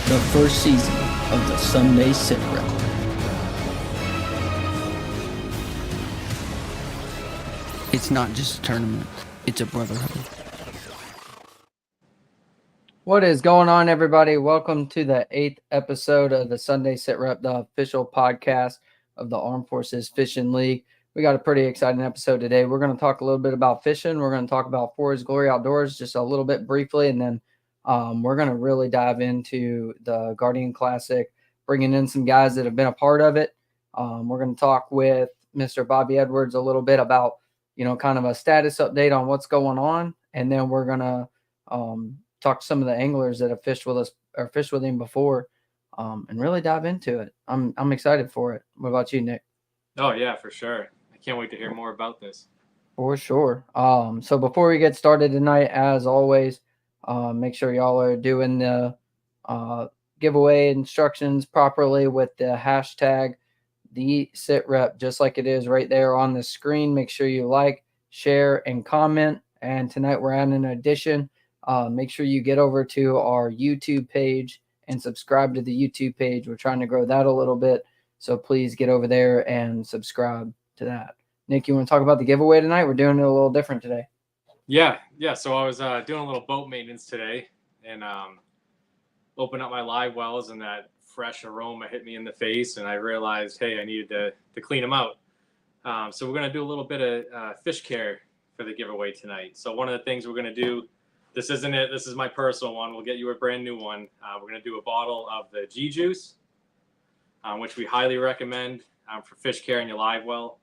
the first season of the Sunday SITREP. It's not just a tournament, it's a brotherhood. What is going on, everybody? Welcome to the 8th episode of the Sunday SITREP, the official podcast of the Armed Forces Fishing League. We got a pretty exciting episode today. We're going to talk a little bit about fishing. We're going to talk about For His Glory Outdoors just a little bit briefly, and then we're going to really dive into the Guardian Classic, bringing in some guys that have been a part of it. We're going to talk with Mr. Bobby Edwards a little bit about, kind of a status update on what's going on, and then we're going to talk to some of the anglers that have fished with us or fished with him before, and really dive into it. I'm excited for it. What about you, Nick? Oh yeah, for sure. I can't wait to hear more about this. For sure. So before we get started tonight, as always, make sure y'all are doing the giveaway instructions properly with the hashtag #TheSitRep, just like it is right there on the screen. Make sure you like, share, and comment. And tonight we're adding an addition. Make sure you get over to our YouTube page and subscribe to the YouTube page. We're trying to grow that a little bit, so please get over there and subscribe to that. Nick, you want to talk about the giveaway tonight? We're doing it a little different today. Yeah. So I was doing a little boat maintenance today, and opened up my live wells, and that fresh aroma hit me in the face, and I realized, hey, I needed to clean them out. So we're gonna do a little bit of fish care for the giveaway tonight. So one of the things we're gonna do. This isn't it. This is my personal one. We'll get you a brand new one. We're going to do a bottle of the G Juice, which we highly recommend for fish care in your live well.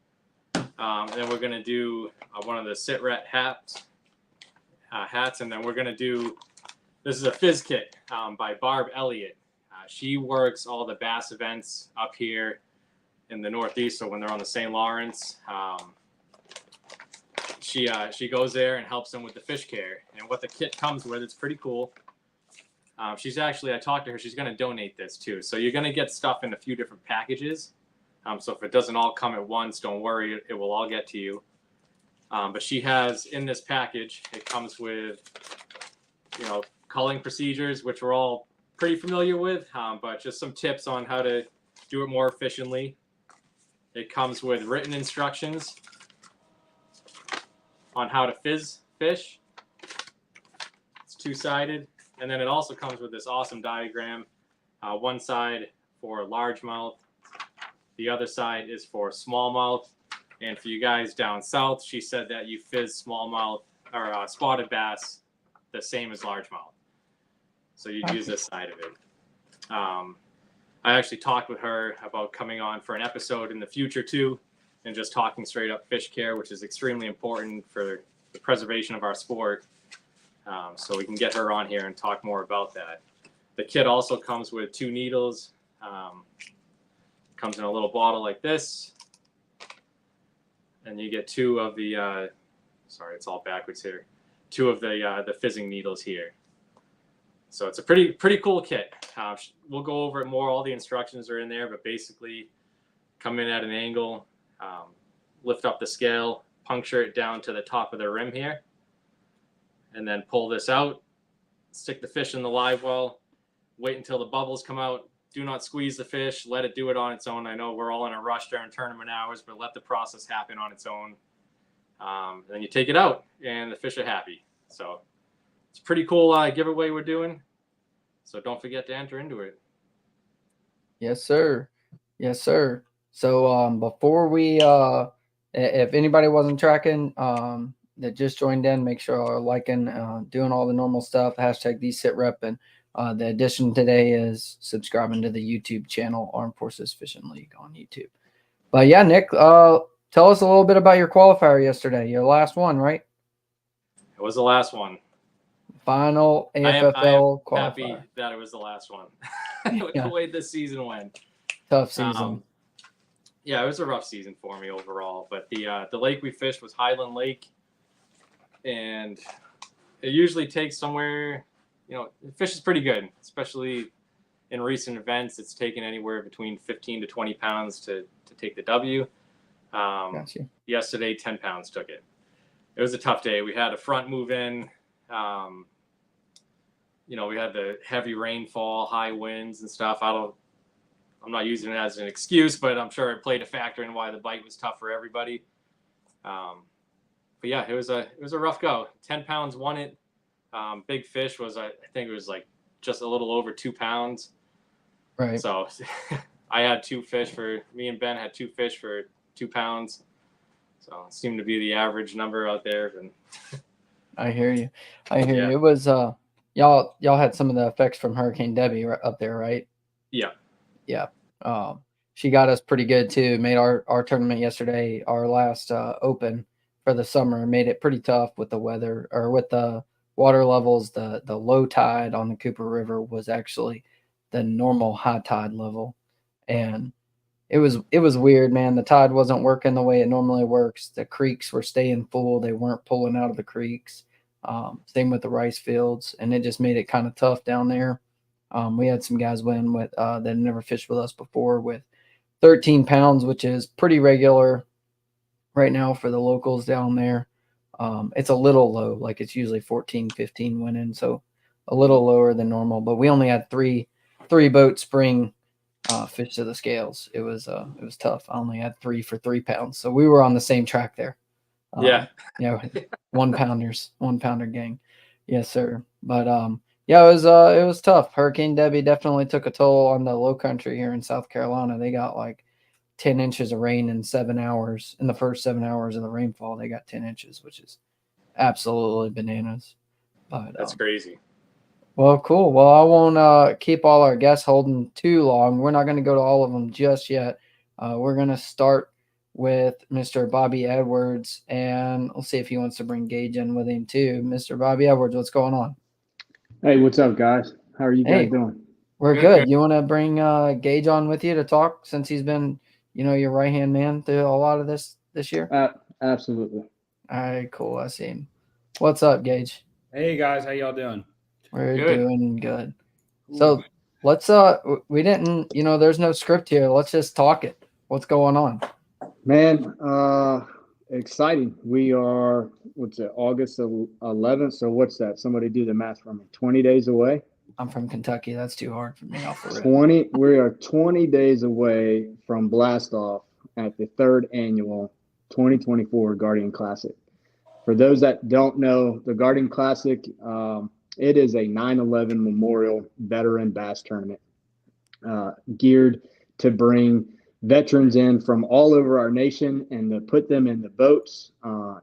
And then we're going to do one of the SITREP hats. And then we're going to do, this is a fizz kit by Barb Elliott. She works all the bass events up here in the Northeast. So when they're on the St. Lawrence, she goes there and helps them with the fish care. And what the kit comes with, it's pretty cool. I talked to her, she's going to donate this too. So you're going to get stuff in a few different packages. So if it doesn't all come at once, don't worry, it will all get to you. But she has in this package, it comes with, culling procedures, which we're all pretty familiar with, but just some tips on how to do it more efficiently. It comes with written instructions on how to fizz fish. It's two-sided. And then it also comes with this awesome diagram. One side for largemouth. The other side is for smallmouth. And for you guys down south, she said that you fizz smallmouth or spotted bass the same as largemouth. So you'd use this side of it. I actually talked with her about coming on for an episode in the future too, and just talking straight up fish care, which is extremely important for the preservation of our sport. So we can get her on here and talk more about that. The kit also comes with 2 needles. Comes in a little bottle like this. And you get 2 of the, it's all backwards here. 2 of the fizzing needles here. So it's a pretty cool kit. We'll go over it more. All the instructions are in there, but basically come in at an angle, lift up the scale, puncture it down to the top of the rim here, and then pull this out, stick the fish in the live well, wait until the bubbles come out. Do not squeeze the fish, let it do it on its own. I know we're all in a rush during tournament hours, but let the process happen on its own. Then you take it out and the fish are happy. So it's a pretty cool giveaway we're doing. So don't forget to enter into it. Yes, sir. Yes, sir. So before we, if anybody wasn't tracking, that just joined in, make sure you're liking, doing all the normal stuff, hashtag #TheSitRep. And the addition today is subscribing to the YouTube channel, Armed Forces Fishing League on YouTube. But yeah, Nick, tell us a little bit about your qualifier yesterday. Your last one, right? It was the last one. Final AFFL qualifier. Happy that it was the last one. The way this season went. Tough season. Yeah, it was a rough season for me overall. But the lake we fished was Highland Lake. And it usually takes somewhere, the fish is pretty good, especially in recent events. It's taken anywhere between 15 to 20 pounds to take the W. Gotcha. Yesterday, 10 pounds took it. It was a tough day. We had a front move in. we had the heavy rainfall, high winds and stuff. I'm not using it as an excuse, but I'm sure it played a factor in why the bite was tough for everybody. But yeah, it was a rough go. 10 pounds won it. Big fish was, I think it was like just a little over 2 pounds. Right. So I had me and Ben had 2 fish for 2 pounds. So it seemed to be the average number out there. And I hear you. It was y'all had some of the effects from Hurricane Debbie up there, right? Yeah. Yeah. She got us pretty good too. Made our tournament yesterday, our last open for the summer, made it pretty tough with the weather or with the water levels. The low tide on the Cooper River was actually the normal high tide level, and it was weird, man. The tide wasn't working the way it normally works. The creeks were staying full; they weren't pulling out of the creeks. Same with the rice fields, and it just made it kind of tough down there. We had some guys win with that never fished with us before with 13 pounds, which is pretty regular right now for the locals down there. It's a little low, like it's usually 14, 15 winning, so a little lower than normal. But we only had three boat spring fish to the scales. It was tough. I only had 3 for 3 pounds, so we were on the same track there. Yeah. 1 pounder gang. Yes, sir. But yeah, it was tough. Hurricane Debbie definitely took a toll on the low country here in South Carolina. They got like 10 inches of rain in 7 hours. In the first 7 hours of the rainfall, they got 10 inches, which is absolutely bananas. But that's crazy. Well, cool. Well, I won't keep all our guests holding too long. We're not going to go to all of them just yet. We're going to start with Mr. Bobby Edwards, and we'll see if he wants to bring Gage in with him too. Mr. Bobby Edwards, what's going on? Hey, what's up, guys? How are you guys doing? We're good. You want to bring Gage on with you to talk since he's been, your right-hand man through a lot of this year? Absolutely. All right, cool. I see him. What's up, Gage? Hey, guys. How y'all doing? We're doing good. So let's we didn't, there's no script here. Let's just talk it. What's going on? Man, exciting. We are, August 11th. So what's that? Somebody do the math for me. 20 days away. I'm from Kentucky. That's too hard for me. We are 20 days away from blast off at the 3rd annual 2024 Guardian Classic. For those that don't know, the Guardian Classic, it is a 9/11 Memorial Veteran Bass Tournament geared to bring veterans in from all over our nation and to put them in the boats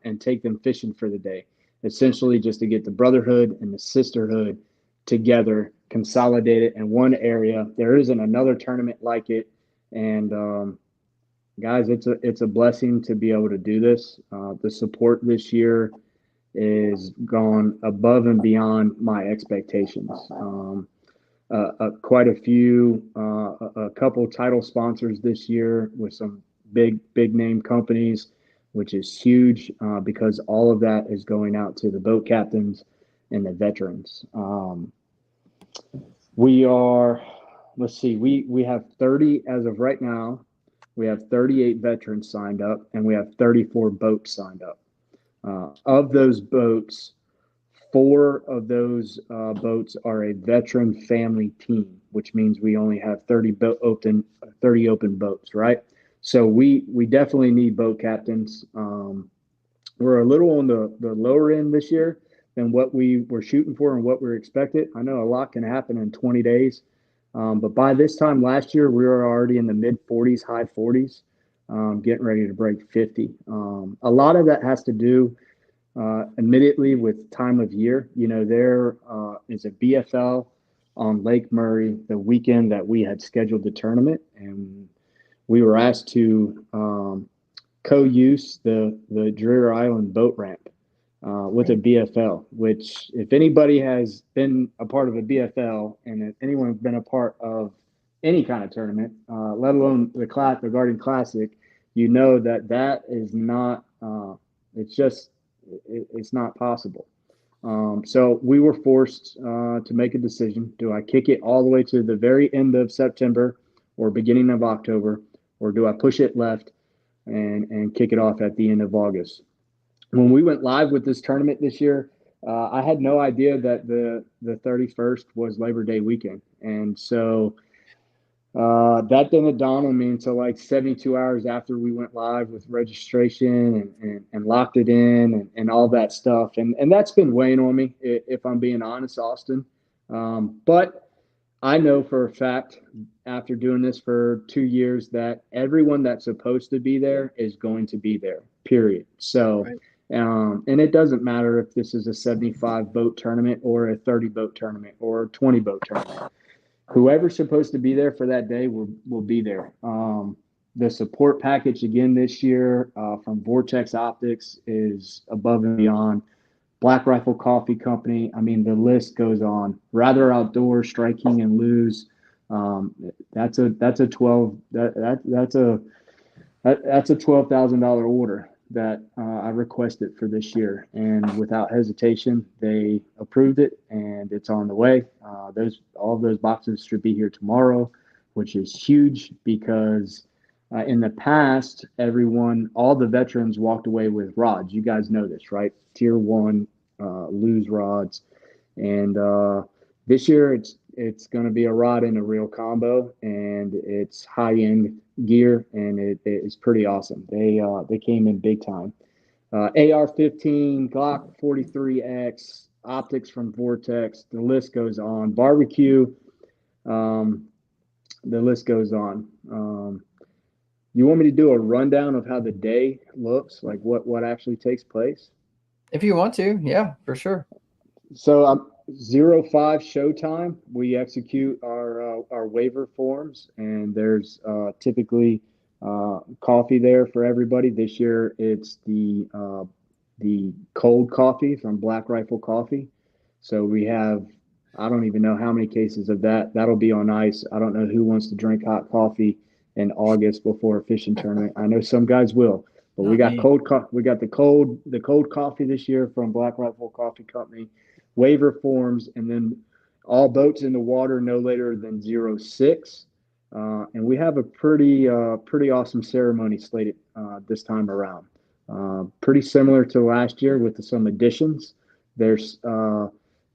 and take them fishing for the day. Essentially just to get the brotherhood and the sisterhood together, consolidated in one area. There isn't another tournament like it. And guys, it's a blessing to be able to do this. The support this year is gone above and beyond my expectations. Quite a few, a couple title sponsors this year with some big name companies, which is huge because all of that is going out to the boat captains and the veterans. We are, let's see, we have 30 as of right now. We have 38 veterans signed up, and we have 34 boats signed up. Of those boats, 4 of those boats are a veteran family team, which means we only have 30 open boats, right? So we definitely need boat captains. We're a little on the lower end this year than what we were shooting for and what we expected. I know a lot can happen in 20 days. But by this time last year, we were already in the mid 40s, high 40s, getting ready to break 50. A lot of that has to do immediately with time of year. There is a BFL on Lake Murray the weekend that we had scheduled the tournament, and we were asked to co-use the Dreher Island boat ramp with a BFL, which if anybody has been a part of a BFL and if anyone's been a part of any kind of tournament, let alone the Guardian Classic, that is not, it's not possible. So we were forced to make a decision. Do I kick it all the way to the very end of September or beginning of October, or do I push it left and kick it off at the end of August? When we went live with this tournament this year, I had no idea that the 31st was Labor Day weekend, and so that didn't dawn on me until like 72 hours after we went live with registration and locked it in and all that stuff. And that's been weighing on me, if I'm being honest, Austin. But I know for a fact, after doing this for 2 years, that everyone that's supposed to be there is going to be there, period. So, Right. and it doesn't matter if this is a 75 boat tournament or a 30 boat tournament or a 20 boat tournament. Whoever's supposed to be there for that day will be there. The support package again this year from Vortex Optics is above and beyond. Black Rifle Coffee Company. I mean, the list goes on. Rather Outdoors, Striking and Lose. That's a 12 that's a $12,000 order that I requested for this year, and without hesitation, they approved it, and it's on the way. All of those boxes should be here tomorrow, which is huge because in the past, all the veterans walked away with rods. You guys know this, right? Tier 1 lose rods, and this year it's going to be a rod and a reel combo, and it's high end gear, and it is pretty awesome. They came in big time. AR-15, Glock 43X, optics from Vortex. The list goes on. Barbecue. The list goes on. You want me to do a rundown of how the day looks, like what actually takes place? If you want to, yeah, for sure. So 05 showtime. We execute our waiver forms, and there's typically coffee there for everybody. This year, it's the cold coffee from Black Rifle Coffee. So we have, I don't even know how many cases of that. That'll be on ice. I don't know who wants to drink hot coffee in August before a fishing tournament. I know some guys will, but we got we got the cold coffee this year from Black Rifle Coffee Company. Waiver forms, and then all boats in the water no later than 06. And we have a pretty awesome ceremony slated this time around. Pretty similar to last year with some additions. There's,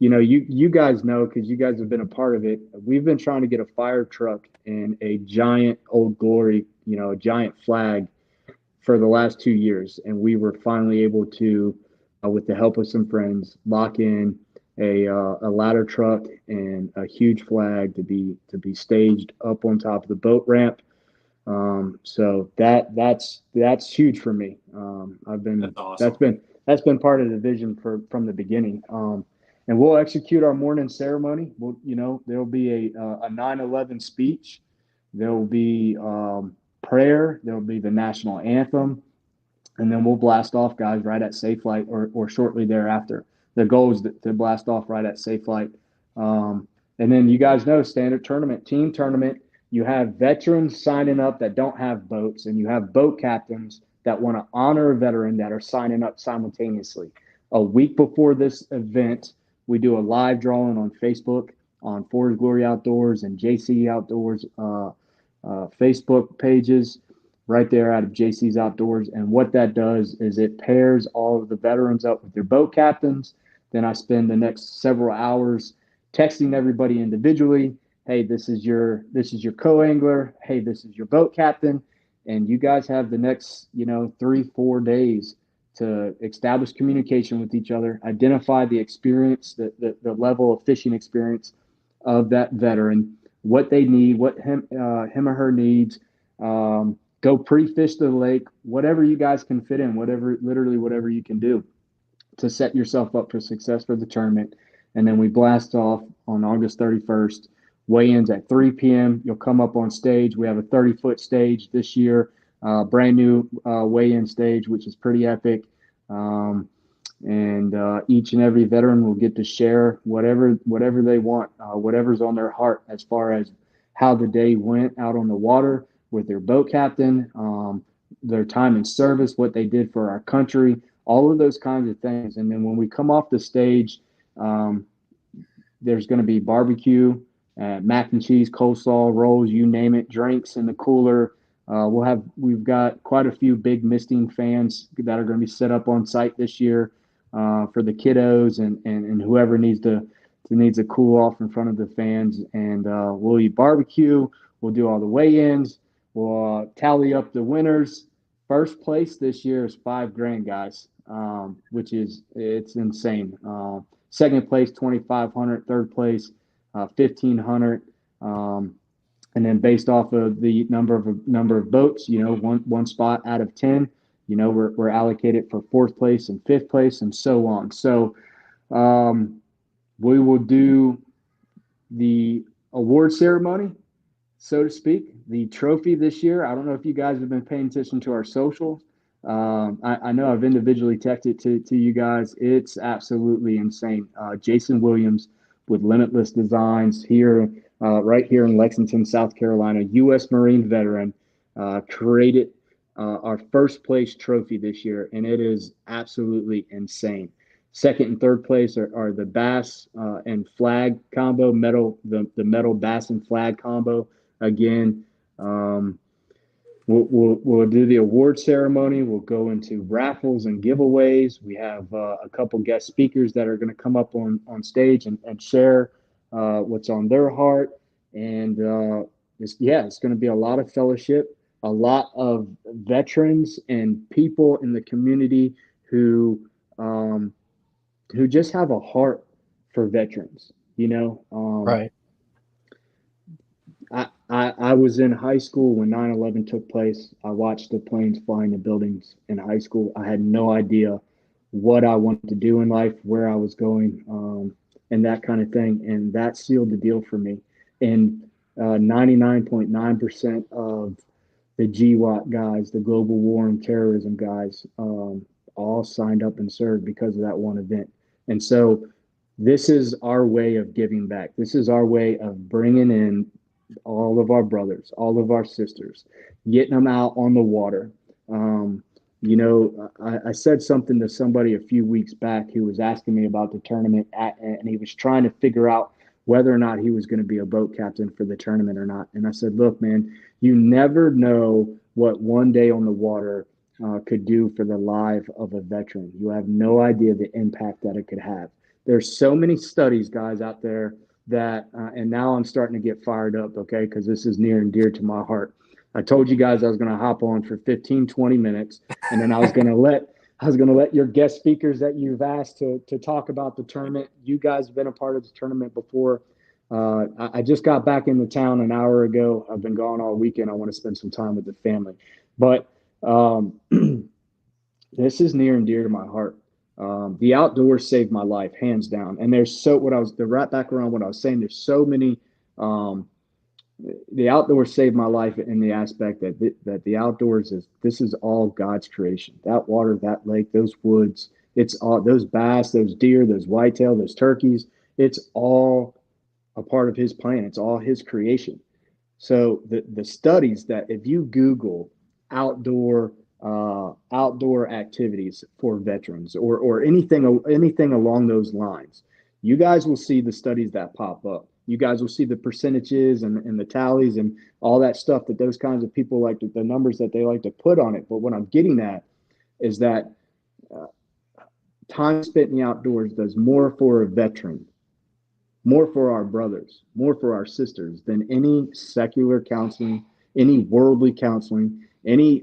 you guys know, because you guys have been a part of it. We've been trying to get a fire truck and a giant Old Glory, a giant flag for the last 2 years, and we were finally able to, with the help of some friends, lock in a ladder truck and a huge flag to be staged up on top of the boat ramp. So that's huge for me. That's awesome. That's been part of the vision from the beginning. And we'll execute our morning ceremony. There'll be a 9/11 speech. There will be prayer. There will be the national anthem, and then we'll blast off, guys, right at Safe Flight or shortly thereafter. The goal is to blast off right at Safe Flight. And then you guys know, standard tournament, team tournament, you have veterans signing up that don't have boats, and you have boat captains that want to honor a veteran that are signing up simultaneously. A week before this event, we do a live drawing on Facebook on Forest Glory Outdoors and JC Outdoors Facebook pages right there out of JC's Outdoors. And what that does is it pairs all of the veterans up with their boat captains. Then I spend the next several hours texting everybody individually. Hey, this is your co-angler. Hey, this is your boat captain. And you guys have the next, 3-4 days to establish communication with each other, identify the experience, the level of fishing experience of that veteran, what they need, what him or her needs. Go pre-fish the lake, whatever you guys can fit in, literally whatever you can do to set yourself up for success for the tournament. And then we blast off on August 31st. Weigh-ins at 3 p.m. You'll come up on stage. We have a 30-foot stage this year, brand new weigh-in stage, which is pretty epic. And each and every veteran will get to share whatever they want, whatever's on their heart as far as how the day went out on the water with their boat captain, their time in service, what they did for our country, all of those kinds of things. And then when we come off the stage, there's going to be barbecue, mac and cheese, coleslaw, rolls, you name it, drinks in the cooler. We've got quite a few big misting fans that are going to be set up on site this year. for the kiddos and whoever needs to cool off in front of the fans. And we'll eat barbecue. We'll do all the weigh-ins. We'll tally up the winners. First place this year is $5,000, guys, which is it's insane. Second place, 2,500. Third place, 1,500. And then based off of the number of boats, one spot out of 10, we're allocated for fourth place and fifth place and so on. So we will do the award ceremony, so to speak, the trophy this year. I don't know if you guys have been paying attention to our socials. I know I've individually texted to you guys. It's absolutely insane. Jason Williams with Limitless Designs here, right here in Lexington, South Carolina, U.S. Marine veteran, created our first place trophy this year, and it is absolutely insane. Second and third place are the bass and flag combo, the metal bass and flag combo. Again, we'll do the award ceremony. We'll go into raffles and giveaways. We have a couple guest speakers that are going to come up on stage and share what's on their heart. And it's going to be a lot of fellowship, a lot of veterans and people in the community who just have a heart for veterans, Right. I was in high school when 9/11 took place. I watched the planes flying the buildings in high school. I had no idea what I wanted to do in life, where I was going, and that kind of thing. And that sealed the deal for me. And 99.9% of the GWAT guys, the Global War on Terrorism guys, all signed up and served because of that one event. And so this is our way of giving back. This is our way of bringing in all of our brothers, all of our sisters, getting them out on the water. I said something to somebody a few weeks back who was asking me about the tournament, and he was trying to figure out whether or not he was going to be a boat captain for the tournament or not. And I said, look, man, you never know what one day on the water could do for the life of a veteran. You have no idea the impact that it could have. There's so many studies, guys, out there that, and now I'm starting to get fired up, okay, because this is near and dear to my heart. I told you guys I was going to hop on for 15, 20 minutes, and then I was going to let your guest speakers that you've asked to talk about the tournament. You guys have been a part of the tournament before. I just got back into town an hour ago. I've been gone all weekend. I want to spend some time with the family. But this is near and dear to my heart. The outdoors saved my life, hands down. And right back around what I was saying, there's so many, the outdoors saved my life in the aspect that the outdoors this is all God's creation. That water, that lake, those woods, it's all those bass, those deer, those whitetail, those turkeys. It's all a part of his plan. It's all his creation. So the studies that if you Google outdoor activities for veterans or anything along those lines, you guys will see the studies that pop up. You guys will see the percentages and the tallies and all that stuff that those kinds of people like the numbers that they like to put on it. But what I'm getting at is that time spent in the outdoors does more for a veteran, more for our brothers, more for our sisters than any secular counseling, any worldly counseling, any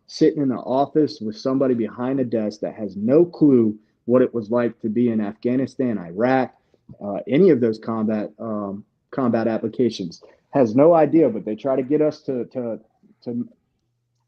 sitting in an office with somebody behind a desk that has no clue what it was like to be in Afghanistan, Iraq, any of those combat applications, has no idea, but they try to get us to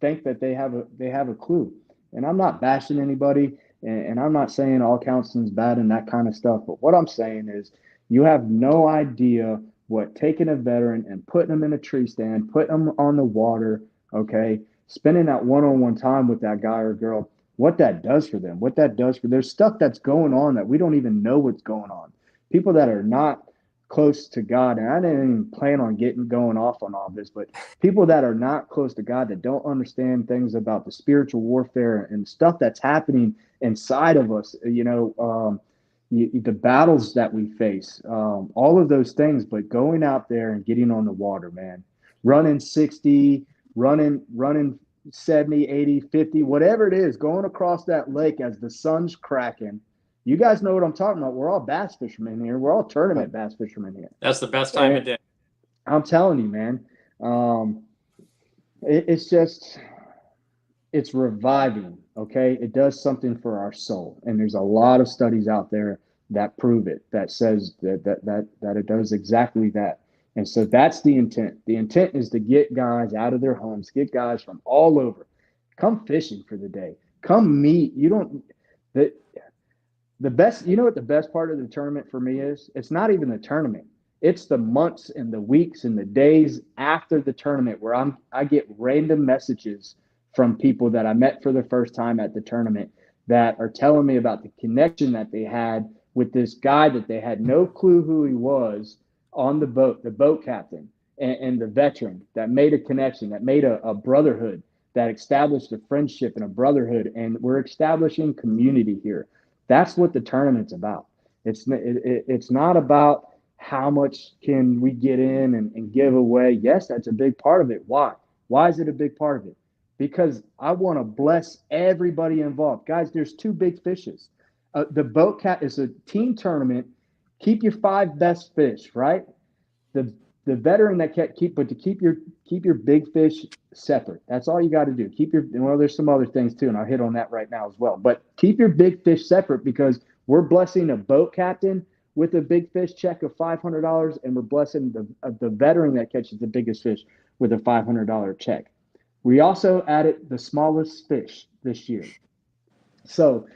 think that they have a clue. And I'm not bashing anybody, and I'm not saying all counseling is bad and that kind of stuff. But what I'm saying is, you have no idea what taking a veteran and putting them in a tree stand, putting them on the water, okay, spending that one-on-one time with that guy or girl, what that does for them, what that does for there's stuff that's going on that we don't even know what's going on. People that are not close to God, and I didn't even plan on going off on all this, but people that are not close to God, that don't understand things about the spiritual warfare and stuff that's happening inside of us, the battles that we face, all of those things, but going out there and getting on the water, man, running 60, running 70, 80, 50, whatever it is, going across that lake as the sun's cracking, You guys know what I'm talking about. We're all bass fishermen here. We're all tournament bass fishermen here. That's the best time of day. I'm telling you, man. It's reviving. Okay, it does something for our soul, and there's a lot of studies out there that prove it. That says that it does exactly that. And so that's the intent. The intent is to get guys out of their homes, get guys from all over, come fishing for the day, come meet. You don't the best. You know what the best part of the tournament for me is? It's not even the tournament. It's the months and the weeks and the days after the tournament where I get random messages from people that I met for the first time at the tournament that are telling me about the connection that they had with this guy that they had no clue who he was on the boat captain and the veteran that made a connection, that made a brotherhood, that established a friendship and a brotherhood. And we're establishing community here. That's what the tournament's about. It's not about how much can we get in and give away. Yes, that's a big part of it. Why? Why is it a big part of it? Because I want to bless everybody involved. Guys, there's two big fishes. The boat cat is a team tournament. Keep your 5 best fish, right? The veteran that can't keep your big fish separate. That's all you got to do. There's some other things too, and I'll hit on that right now as well. But keep your big fish separate because we're blessing a boat captain with a big fish check of $500, and we're blessing the veteran that catches the biggest fish with a $500 check. We also added the smallest fish this year. So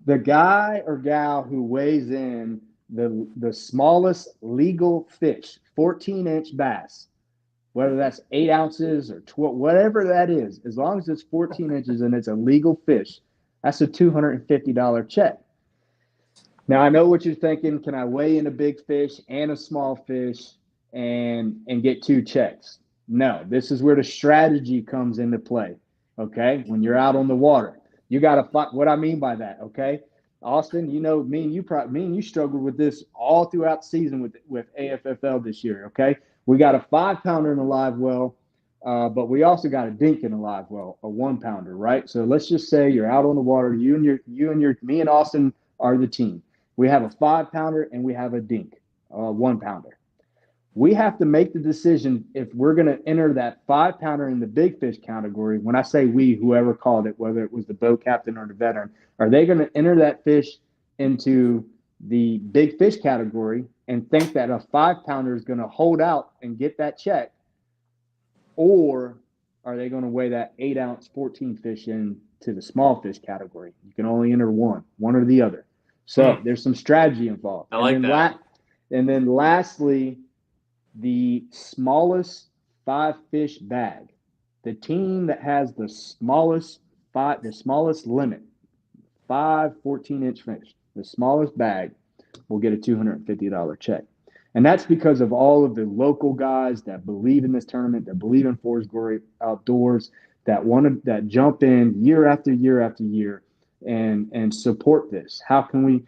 the guy or gal who weighs in the smallest legal fish, 14-inch bass, whether that's 8 ounces or 12, whatever that is, as long as it's 14 inches and it's a legal fish, that's a $250 check. Now, I know what you're thinking. Can I weigh in a big fish and a small fish and get 2 checks? No, this is where the strategy comes into play, okay? When you're out on the water, you got to find what I mean by that, okay? Austin, you know, me and you struggled with this all throughout the season with AFFL this year, okay? We got a 5-pounder in a live well, but we also got a dink in a live well, a 1-pounder, right? So let's just say you're out on the water. Me and Austin are the team. We have a 5-pounder and we have a dink, 1-pounder. We have to make the decision if we're going to enter that 5-pounder in the big fish category. When I say we, whoever called it, whether it was the boat captain or the veteran, are they going to enter that fish into the big fish category and think that a 5-pounder is going to hold out and get that check? Or are they going to weigh that 8-ounce 14 fish into the small fish category? You can only enter one or the other. So there's some strategy involved. I like that. And then lastly, the smallest 5-fish bag. The team that has the smallest limit, 5 14-inch fish, the smallest bag will get a $250 check. And that's because of all of the local guys that believe in this tournament, that believe in Forest Glory Outdoors, that jump in year after year after year and support this. How can we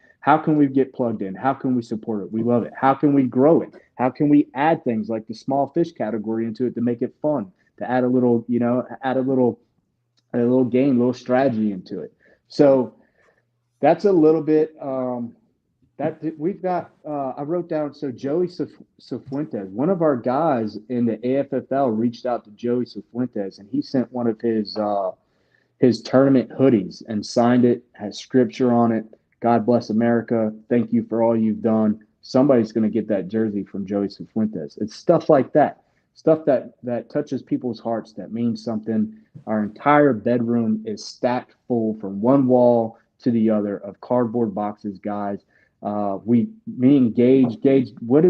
get plugged in? How can we support it? We love it. How can we grow it? How can we add things like the small fish category into it to make it fun, to add a little game, a little strategy into it. So that's a little bit that we've got. I wrote down. So Joey Cifuentes, one of our guys in the AFFL, reached out to Joey Cifuentes, and he sent one of his tournament hoodies and signed it, has scripture on it. God bless America. Thank you for all you've done. Somebody's going to get that jersey from Joey Cifuentes. It's stuff like that, stuff that touches people's hearts, that means something. Our entire bedroom is stacked full from one wall to the other of cardboard boxes, guys. Me and Gage, what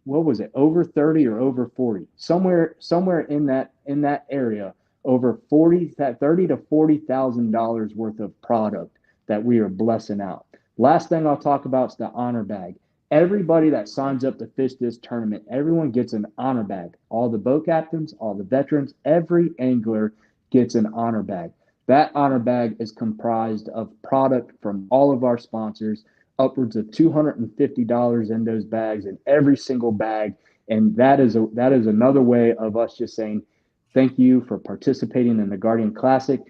was it? Over 30 or over 40? Somewhere in that area, over $30,000 to $40,000 worth of product that we are blessing out. Last thing I'll talk about is the honor bag. Everybody that signs up to fish this tournament, everyone gets an honor bag. All the boat captains, all the veterans, every angler gets an honor bag. That honor bag is comprised of product from all of our sponsors, upwards of $250 in those bags, in every single bag. And that is another way of us just saying, thank you for participating in the Guardian Classic.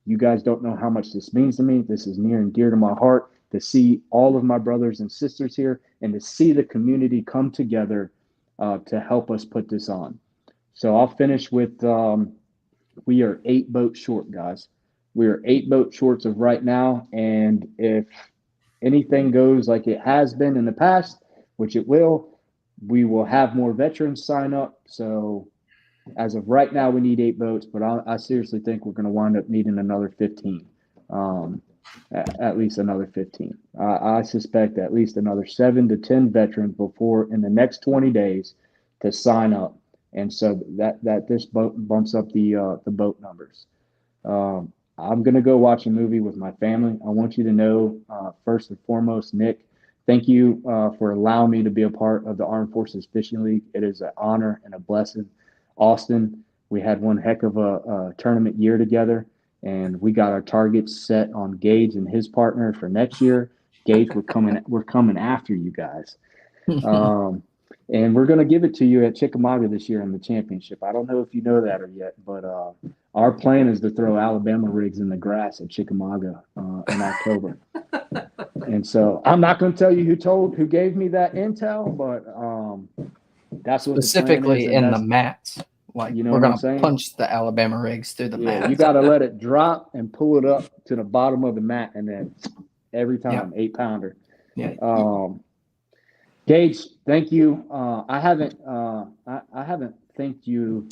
You guys don't know how much this means to me. This is near and dear to my heart to see all of my brothers and sisters here and to see the community come together to help us put this on. So I'll finish with we are 8 boats short, guys. We are 8 boats short of right now. And if anything goes like it has been in the past, which it will, we will have more veterans sign up. So as of right now, we need 8 boats, but I seriously think we're going to wind up needing another 15, at least another 15. I suspect at least another 7 to 10 veterans before in the next 20 days to sign up. And so that this boat bumps up the boat numbers. I'm going to go watch a movie with my family. I want you to know, first and foremost, Nick, thank you for allowing me to be a part of the Armed Forces Fishing League. It is an honor and a blessing. Austin, we had one heck of a tournament year together, and we got our targets set on Gage and his partner for next year. Gage, we're coming after you guys. And we're going to give it to you at Chickamauga this year in the championship. I don't know if you know that or yet, but our plan is to throw Alabama rigs in the grass at Chickamauga in October. And so I'm not going to tell you who gave me that intel, but that's what Specifically the plan is, in the mats. Like, you know we're what I'm going to saying? punch the Alabama rigs through the mats. You got to let it drop and pull it up to the bottom of the mat, and then every time, 8-pounder. Yeah. Gage, thank you. I haven't thanked you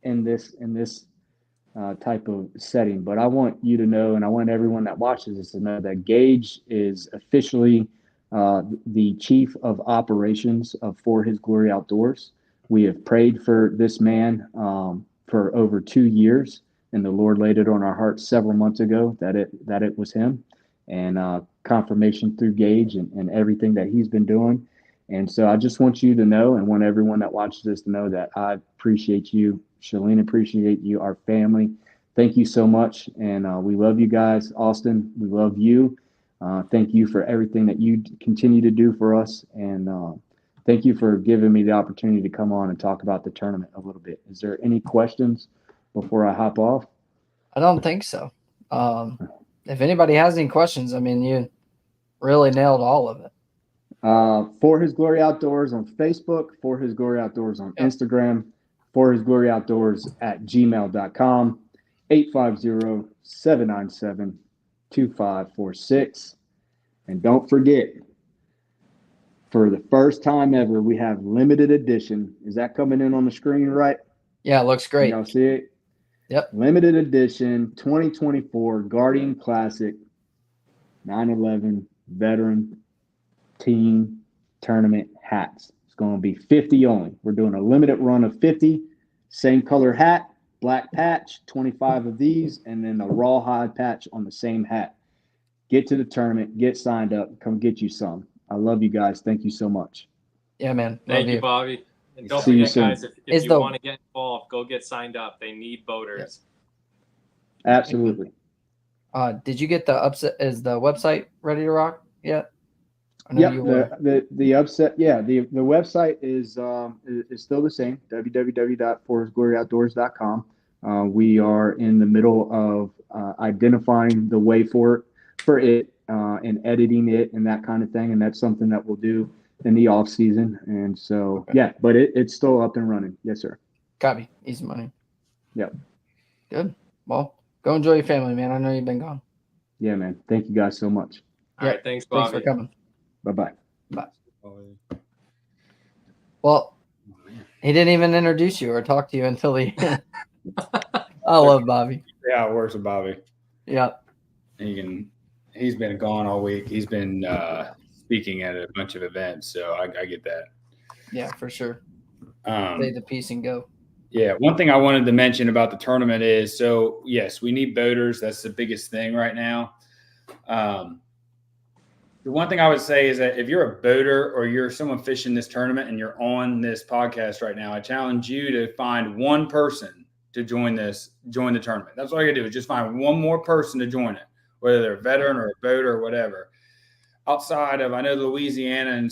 in this type of setting, but I want you to know, and I want everyone that watches this to know that Gage is officially the Chief of Operations For His Glory Outdoors. We have prayed for this man for over 2 years, and the Lord laid it on our hearts several months ago that it was him, and confirmation through Gage and everything that he's been doing. And so I just want you to know, and want everyone that watches this to know, that I appreciate you. Shalene, appreciate you, our family. Thank you so much. And we love you guys. Austin, we love you. Thank you for everything that you continue to do for us. And thank you for giving me the opportunity to come on and talk about the tournament a little bit. Is there any questions before I hop off? I don't think so. If anybody has any questions, I mean, you really nailed all of it. For His Glory Outdoors on Facebook, For His Glory Outdoors on Instagram, For His Glory Outdoors at gmail.com, 850-797-2546. And don't forget, for the first time ever, we have limited edition. Is that coming in on the screen, right? Yeah, it looks great. Y'all see it? Yep. Limited edition 2024 Guardian Classic 9/11 Veteran Team Tournament hats. It's going to be 50 only. We're doing a limited run of 50. Same color hat, black patch, 25 of these, and then a rawhide patch on the same hat. Get to the tournament, get signed up, come get you some. I love you guys. Thank you so much. Yeah, man. Thank you, Bobby. And don't See you forget, soon. guys, if you want to get involved, go get signed up. They need boaters. Absolutely. Did you get the upset? Is the website ready to rock yet? Yep. The upset. Yeah. The website is still the same. www.forhisgloryoutdoors.com. We are in the middle of identifying the way for it and editing it and that kind of thing. And that's something that we'll do in the off season. And so, but it's still up and running. Yes, sir. Copy. Easy money. Yep. Good. Well, go enjoy your family, man. I know you've been gone. Yeah, man. Thank you guys so much. All right. Thanks, Bobby. Thanks for coming. Bye-bye. Bye. Well, he didn't even introduce you or talk to you until the end. I love Bobby. Yeah, it works with Bobby. Yeah. He's been gone all week. He's been speaking at a bunch of events, so I get that. Yeah, for sure. Say the piece and go. Yeah, one thing I wanted to mention about the tournament is, so yes, we need boaters. That's the biggest thing right now. The one thing I would say is that if you're a boater or you're someone fishing this tournament and you're on this podcast right now, I challenge you to find one person to join the tournament. That's all you gotta do is just find one more person to join it, whether they're a veteran or a boater or whatever. Outside of, I know Louisiana and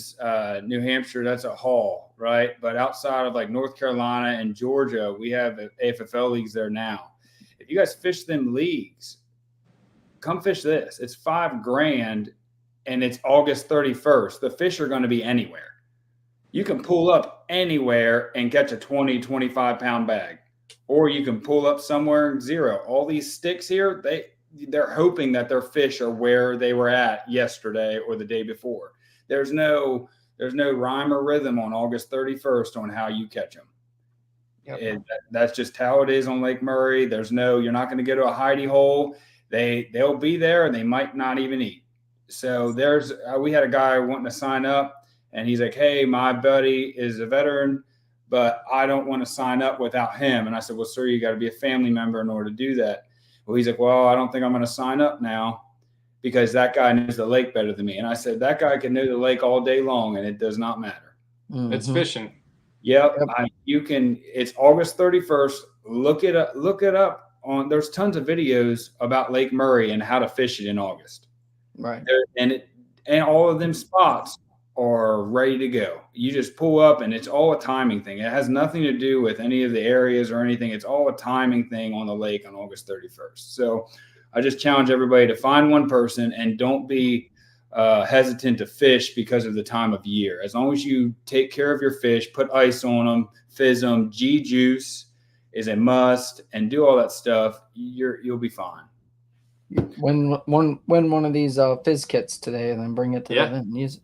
New Hampshire, that's a haul, right? But outside of like North Carolina and Georgia, we have AFFL leagues there now. if you guys fish them leagues, come fish this. It's $5,000 and it's August 31st. The fish are going to be anywhere. You can pull up anywhere and catch a 20, 25 pound bag, or you can pull up somewhere zero. All these sticks here, they're hoping that their fish are where they were at yesterday or the day before. There's no rhyme or rhythm on August 31st on how you catch them. Yep. That's just how it is on Lake Murray. You're not going to go to a hidey hole. They'll be there and they might not even eat. So we had a guy wanting to sign up. And he's like, hey, my buddy is a veteran, but I don't want to sign up without him. And I said, well, sir, you got to be a family member in order to do that. Well, he's like, well, I don't think I'm going to sign up now because that guy knows the lake better than me. And I said, that guy can know the lake all day long, and it does not matter. Mm-hmm. It's fishing. Yep. It's August 31st. Look it up there's tons of videos about Lake Murray and how to fish it in August. Right. And all of them spots are ready to go. You just pull up and it's all a timing thing. It has nothing to do with any of the areas or anything. It's all a timing thing on the lake on August 31st. So I just challenge everybody to find one person and don't be hesitant to fish because of the time of year. As long as you take care of your fish, put ice on them, fizz them, G-juice is a must, and do all that stuff, you'll be fine. Win one of these fizz kits today and then bring it to the event and use it.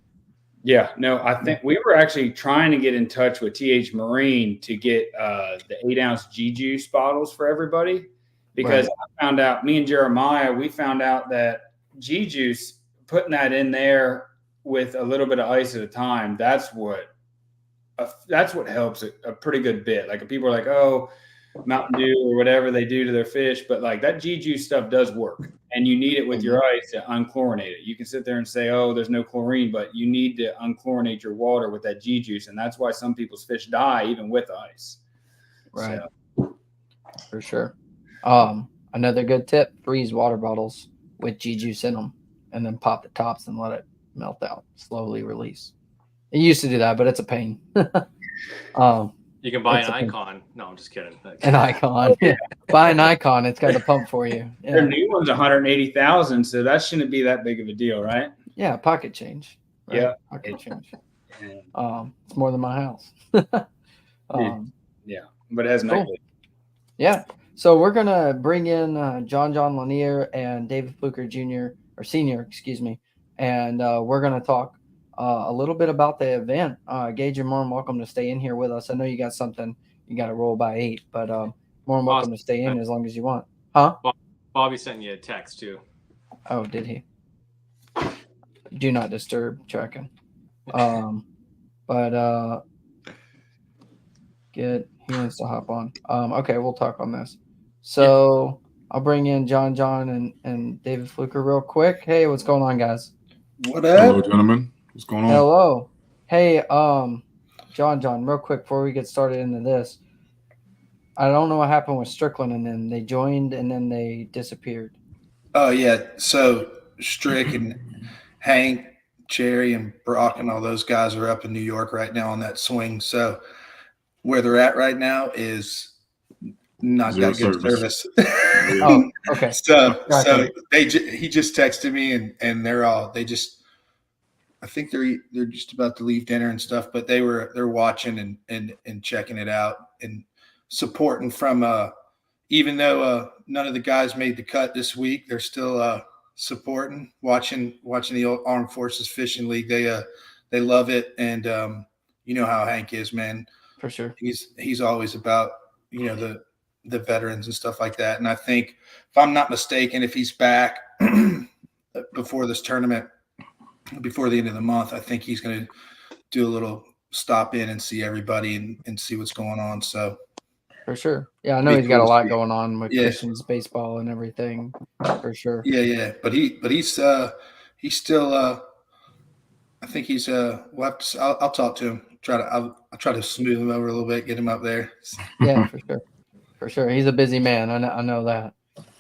Yeah, no, I think we were actually trying to get in touch with TH Marine to get the 8-ounce G-Juice bottles for everybody because I found out, me and Jeremiah, we found out that G-Juice, putting that in there with a little bit of ice at a time, that's what helps a pretty good bit. Like people are like, oh, Mountain Dew or whatever they do to their fish, but like that G-Juice stuff does work. And you need it with your ice to unchlorinate it. You can sit there and say, oh, there's no chlorine, but you need to unchlorinate your water with that G-Juice. And that's why some people's fish die even with ice. Right. So. For sure. Another good tip, freeze water bottles with G-Juice in them and then pop the tops and let it melt out, slowly release. It used to do that, but it's a pain. You can buy an Icon. No, I'm just kidding. An Icon. Yeah. Buy an Icon. It's got the pump for you. Yeah. Their new one's $180,000, so that shouldn't be that big of a deal, right? Yeah, pocket change. Right? Yeah, pocket change. It's more than my house. Yeah, but it has no. Cool. Yeah. So we're gonna bring in John Lanier and David Fluker Jr. or Senior, excuse me, and we're gonna talk a little bit about the event. Gage, you're more than welcome to stay in here with us. I know you got something you got to roll by 8, but more than welcome to stay in as long as you want. Huh? Bobby sent you a text too. Oh, did he? Do not disturb checking. But he wants to hop on. Okay, we'll talk on this. So I'll bring in John and David Fluker real quick. Hey, what's going on, guys? What up? Hello, gentlemen. What's going on? Hello. Hey, John, real quick before we get started into this. I don't know what happened with Strickland and then they joined and then they disappeared. Oh, yeah. So Strick and Hank, Jerry, and Brock and all those guys are up in New York right now on that swing. So where they're at right now is not that good service. Oh, okay. So he just texted me and I think they're just about to leave dinner and stuff, but they're watching and checking it out and supporting from even though none of the guys made the cut this week, they're still supporting, watching the old Armed Forces Fishing League. They love it, and you know how Hank is, man. For sure. He's always about the veterans and stuff like that. And I think, if I'm not mistaken, if he's back before this tournament, before the end of the month, I think he's going to do a little stop in and see everybody and see what's going on. So for sure. Yeah, I know he's got a lot going on with Christian's baseball and everything. For sure. Yeah. But he's still I think he's I'll talk to him. I'll try to smooth him over a little bit, get him up there. Yeah, for sure. For sure. He's a busy man. I know that.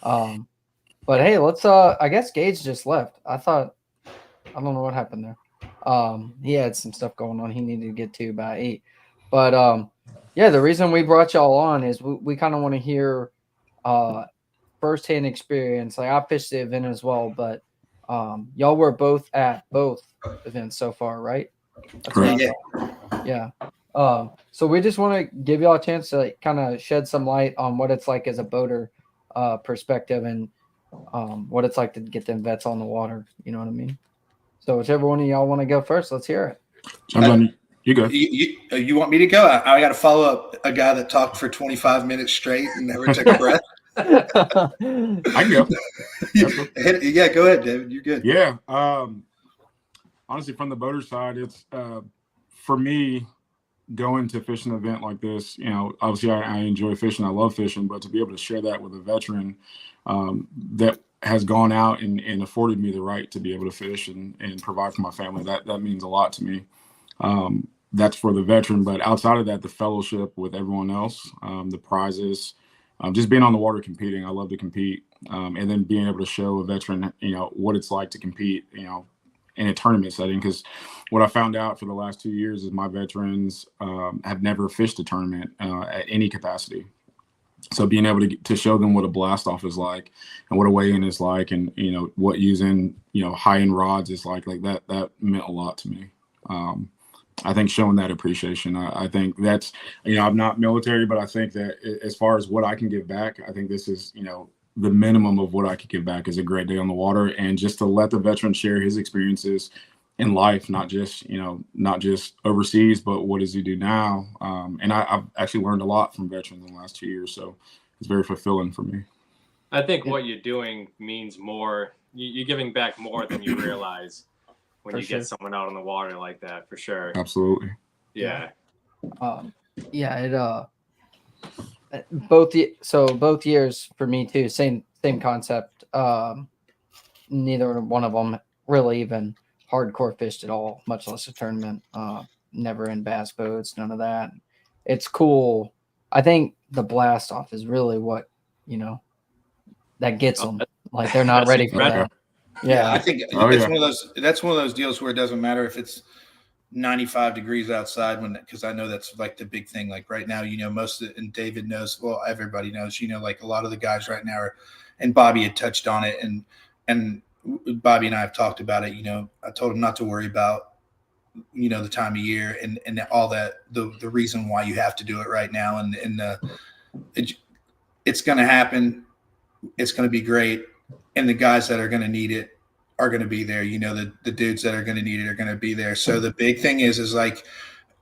But hey, let's I guess Gage just left. I don't know what happened there. He had some stuff going on he needed to get to by 8. But yeah, the reason we brought y'all on is we kind of want to hear firsthand experience. Like I fished the event as well, but y'all were both at both events so far, right? That's what I Yeah. thought. Yeah. So we just want to give y'all a chance to like, kind of shed some light on what it's like as a boater perspective and what it's like to get them vets on the water. You know what I mean? So whichever one of y'all want to go first, let's hear it. You go. You want me to go? I got to follow up a guy that talked for 25 minutes straight and never took a breath. I can go. Yeah, go ahead, David. You're good. Yeah. Honestly, from the boater side, it's for me going to fish an event like this. You know, obviously I enjoy fishing. I love fishing, but to be able to share that with a veteran that has gone out and afforded me the right to be able to fish and provide for my family, that means a lot to me. That's for the veteran, but outside of that, the fellowship with everyone else, the prizes, just being on the water competing. I love to compete, and then being able to show a veteran, you know, what it's like to compete, you know, in a tournament setting. Because what I found out for the last 2 years is my veterans have never fished a tournament at any capacity. So being able to show them what a blast off is like and what a weigh-in is like, and you know what using high-end rods is like that meant a lot to me. I think showing that appreciation, I think that's, I'm not military, but I think that as far as what I can give back, I think this is, the minimum of what I could give back is a great day on the water, and just to let the veteran share his experiences in life, not just overseas, but what does he do now? And I've actually learned a lot from veterans in the last 2 years. So it's very fulfilling for me. I think what you're doing means more. You're giving back more than you realize when you get someone out on the water like that, for sure. Absolutely. Yeah. Both years for me too, same concept. Neither one of them really even hardcore fished at all, much less a tournament. Never in bass boats, none of that. It's cool. I think the blast off is really what that gets them. Like they're not ready for that. Yeah, I think one of those. That's one of those deals where it doesn't matter if it's 95 degrees outside, because I know that's like the big thing. Like right now, most of it, and David knows. Well, everybody knows. Like a lot of the guys right now and Bobby had touched on it, and Bobby and I have talked about it. I told him not to worry about the time of year and all that. The reason why you have to do it right now, and it's going to happen. It's going to be great. And the guys that are going to need it are going to be there. The dudes that are going to need it are going to be there. So the big thing is like,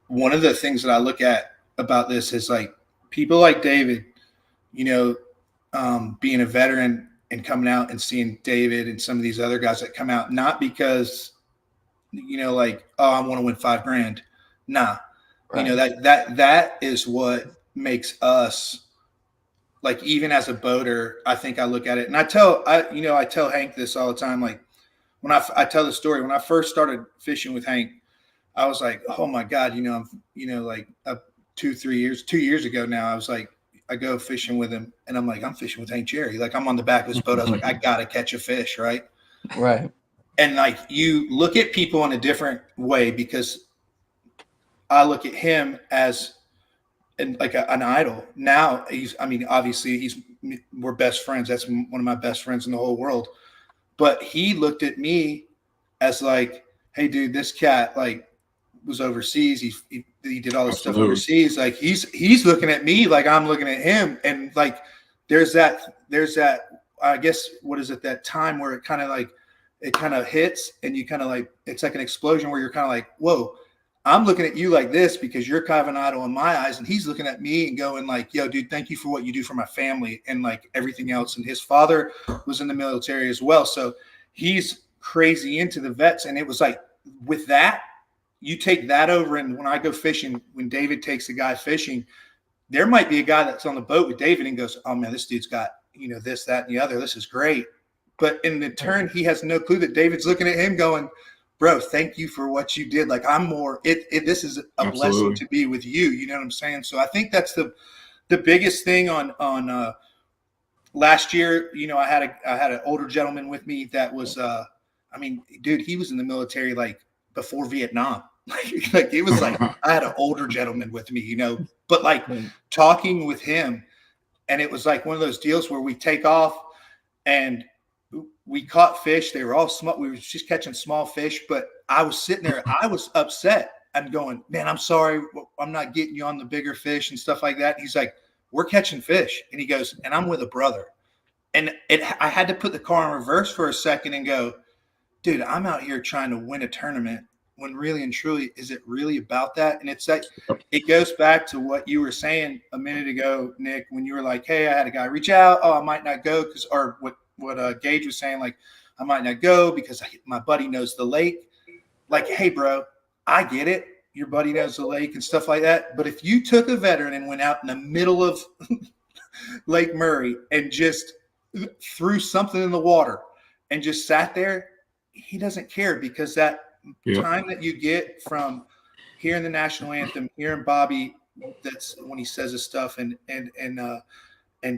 one of the things that I look at about this is like people like David, being a veteran and coming out and seeing David and some of these other guys that come out, not because, like, oh, I want to win $5,000. Nah, right. That is what makes us, like, even as a boater, I think I look at it, and I tell Hank this all the time. Like when I tell the story, when I first started fishing with Hank, I was like, oh my God, like 2 years ago now, I was like, I go fishing with him and I'm like, I'm fishing with Hank Jerry. Like I'm on the back of his boat. I was like, I got to catch a fish. Right. Right. And like, you look at people in a different way, because I look at him as an idol. Now obviously we're best friends. That's one of my best friends in the whole world. But he looked at me as like, hey dude, this cat like was overseas. He did all this stuff overseas. Like he's looking at me like I'm looking at him. And like, there's that, I guess, what is it? That time where it kind of hits and you kind of like, it's like an explosion where you're kind of like, whoa, I'm looking at you like this because you're kind of an idol in my eyes. And he's looking at me and going like, yo, dude, thank you for what you do for my family and like everything else. And his father was in the military as well. So he's crazy into the vets. And it was like, with that, you take that over. And when I go fishing, when David takes a guy fishing, there might be a guy that's on the boat with David and goes, oh man, this dude's got, this, that, and the other. This is great. But in the turn, he has no clue that David's looking at him going, bro, thank you for what you did. Like this is a blessing to be with you. You know what I'm saying? So I think that's the biggest thing on last year. I had an older gentleman with me that was, dude, he was in the military like before Vietnam. Like it was like, I had an older gentleman with me, but like talking with him, and it was like one of those deals where we take off and we caught fish. They were all small. We were just catching small fish, but I was sitting there. I was upset. I'm going, man, I'm sorry. I'm not getting you on the bigger fish and stuff like that. He's like, we're catching fish. And he goes, and I'm with a brother. And I had to put the car in reverse for a second and go, dude, I'm out here trying to win a tournament when really and truly, is it really about that? And it's like, it goes back to what you were saying a minute ago, Nick, when you were like, hey, I had a guy reach out. Oh, I might not go or what Gage was saying, like, I might not go because my buddy knows the lake. Like, hey, bro, I get it. Your buddy knows the lake and stuff like that. But if you took a veteran and went out in the middle of Lake Murray and just threw something in the water and just sat there, he doesn't care, because that time that you get from hearing the national anthem, hearing Bobby, that's when he says his stuff, and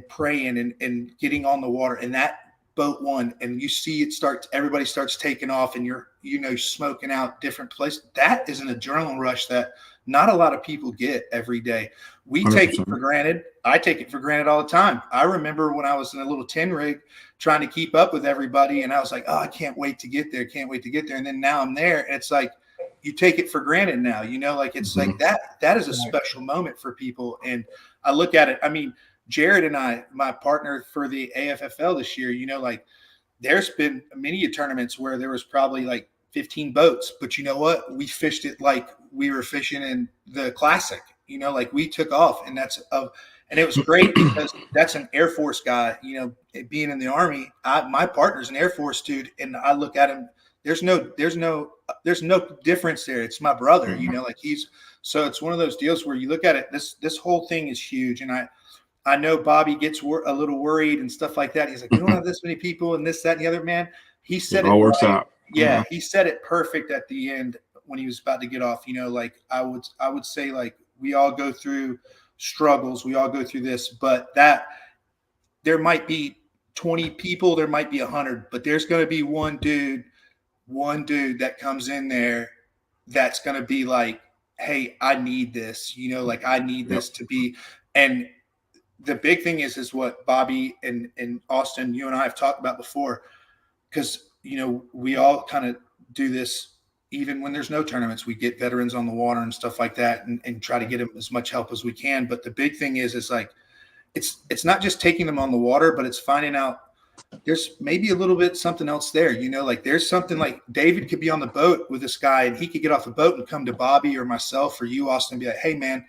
praying and getting on the water, and that boat won, and you see it everybody starts taking off, and you're smoking out different places. That is an adrenaline rush that not a lot of people get every day. We 100%. Take it for granted. I take it for granted all the time. I remember when I was in a little 10 rig trying to keep up with everybody, and I was like, oh, I can't wait to get there. And then now I'm there, and it's like, you take it for granted now, like it's like that is a special moment for people. And I look at it, I mean, Jared and I, my partner for the AFFL this year, like there's been many tournaments where there was probably like 15 boats, but you know what? We fished it like we were fishing in the classic, like we took off, and and it was great because that's an Air Force guy, being in the Army. My partner's an Air Force dude, and I look at him. There's no difference there. It's my brother, like so it's one of those deals where you look at it. This whole thing is huge, and I know Bobby gets a little worried and stuff like that. He's like, we don't have this many people and this, that, and the other. Man, he said it all works out. Yeah, he said it perfect at the end when he was about to get off. Like I would say, like, we all go through struggles, we all go through this, but that there might be 20 people, there might be 100, but there's going to be one dude that comes in there that's going to be like, hey, I need this, like I need this to be. And the big thing is what Bobby and Austin, you and I have talked about before, because, we all kind of do this. Even when there's no tournaments, we get veterans on the water and stuff like that, and try to get them as much help as we can. But the big thing is like, it's not just taking them on the water, but it's finding out there's maybe a little bit something else there. Like there's something, like David could be on the boat with this guy, and he could get off the boat and come to Bobby or myself or you, Austin, and be like, hey, man,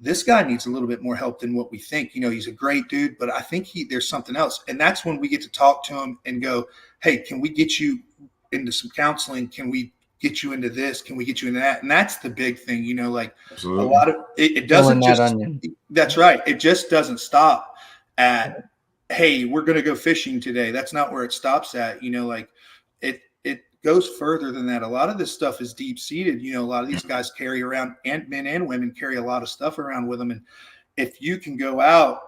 this guy needs a little bit more help than what we think. He's a great dude, but I think there's something else. And that's when we get to talk to him and go, hey, can we get you into some counseling? Can we get you into this? Can we get you into that? And that's the big thing, like Absolutely. A lot of it doesn't just, that's right. It just doesn't stop at, hey, we're going to go fishing today. That's not where it stops at, like it goes further than that. A lot of this stuff is deep seated. A lot of these guys carry around, and men and women carry a lot of stuff around with them. And if you can go out